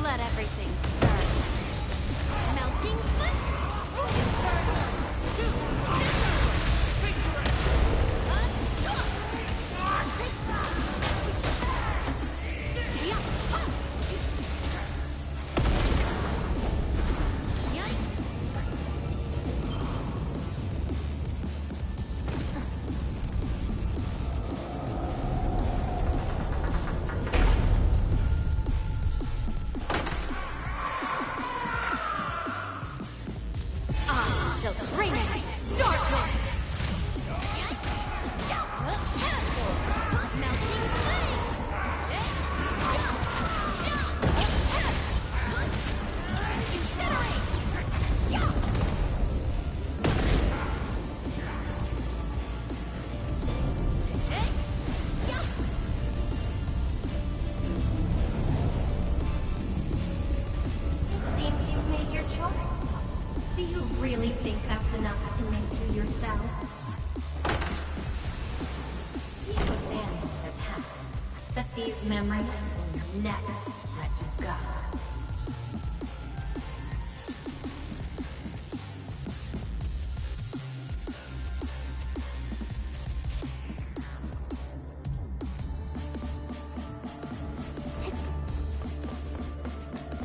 Let everything burn. Melting foot! Inferno! These memories will never let you go.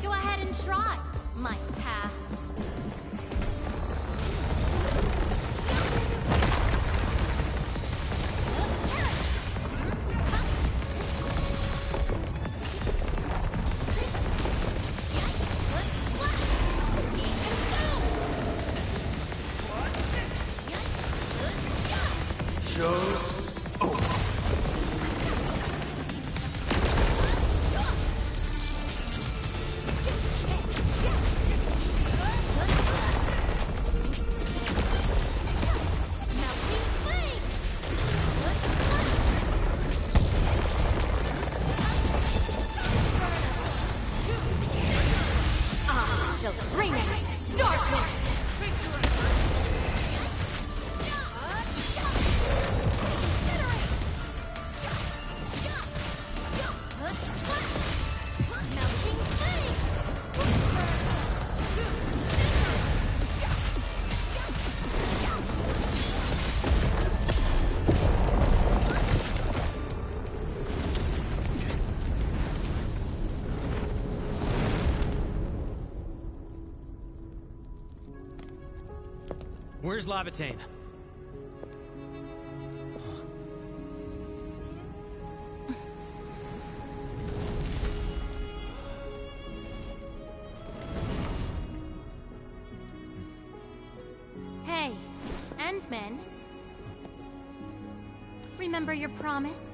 Go ahead and try, my past. Where's Laevatain? Hey, Endman. Remember your promise?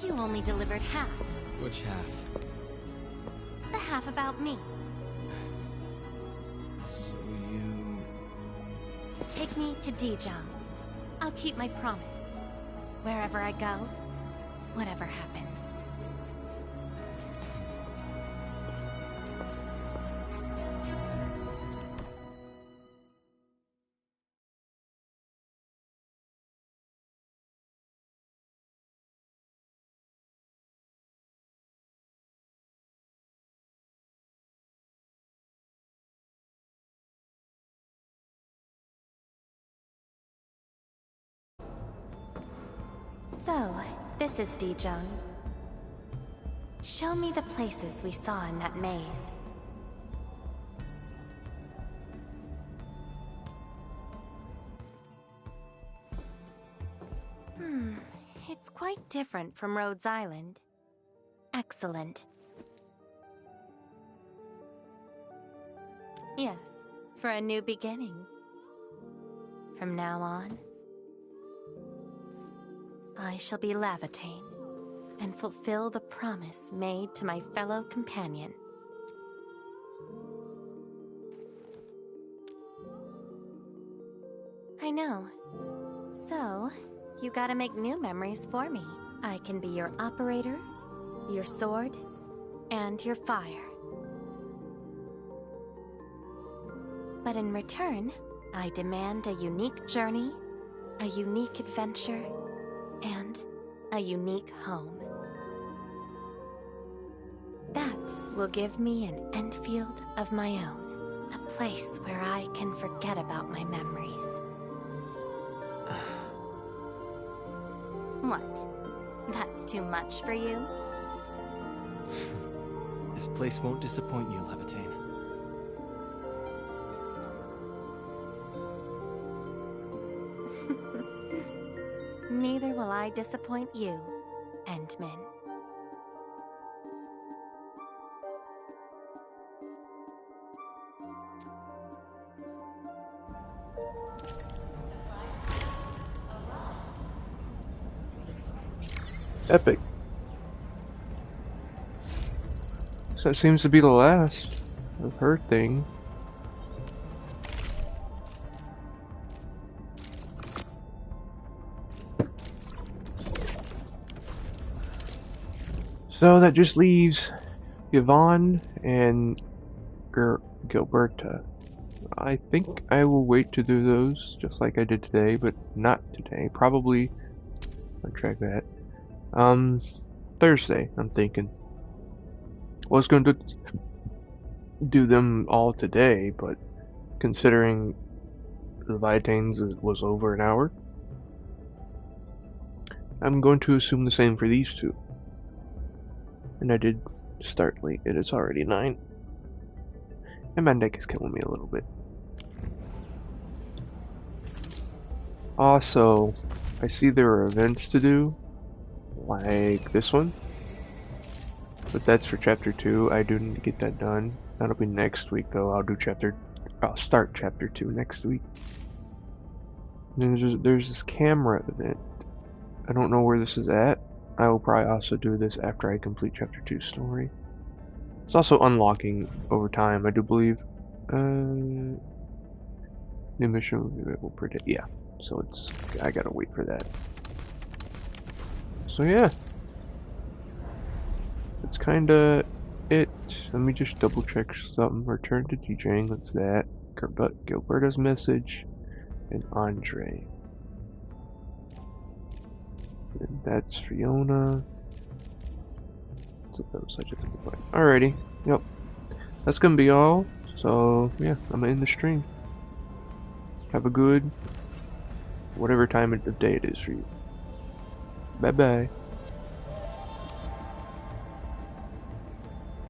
You only delivered half. Which half? The half about me. So you... Take me to Dijong. I'll keep my promise. Wherever I go, whatever happens. So, this is Dijong. Show me the places we saw in that maze. It's quite different from Rhodes Island. Excellent. Yes, for a new beginning. From now on, I shall be Laevatain and fulfill the promise made to my fellow companion. I know. So, you gotta make new memories for me. I can be your operator, your sword, and your fire. But in return, I demand a unique journey, a unique adventure, and a unique home. That will give me an Endfield of my own, a place where I can forget about my memories. What? That's too much for you? This place won't disappoint you, Laevatain. Neither will I disappoint you, Endman. Epic. So that seems to be the last of her thing. So that just leaves Yvonne and Gilberta. I think I will wait to do those just like I did today, but not today. Probably, I'll track that. Thursday, I'm thinking. Was going to do them all today, but considering the Laevaitain's was over an hour, I'm going to assume the same for these two. And I did start late. It is already 9. And my neck is killing me a little bit. Also, I see there are events to do, like this one. But that's for chapter 2. I do need to get that done. That'll be next week though. I'll start chapter 2 next week. And there's this camera event. I don't know where this is at. I will probably also do this after I complete chapter 2 story. It's also unlocking over time, I do believe. New mission will be available per day. Yeah, so I gotta wait for that. So yeah. That's kinda it. Let me just double check something. Return to DJing, that's that. Gilberta's message. And Andre. And that's Fiona. So those I just have to play. Alrighty. Yep. That's gonna be all. So yeah, I'm gonna end the stream. Have a good whatever time of day it is for you. Bye bye.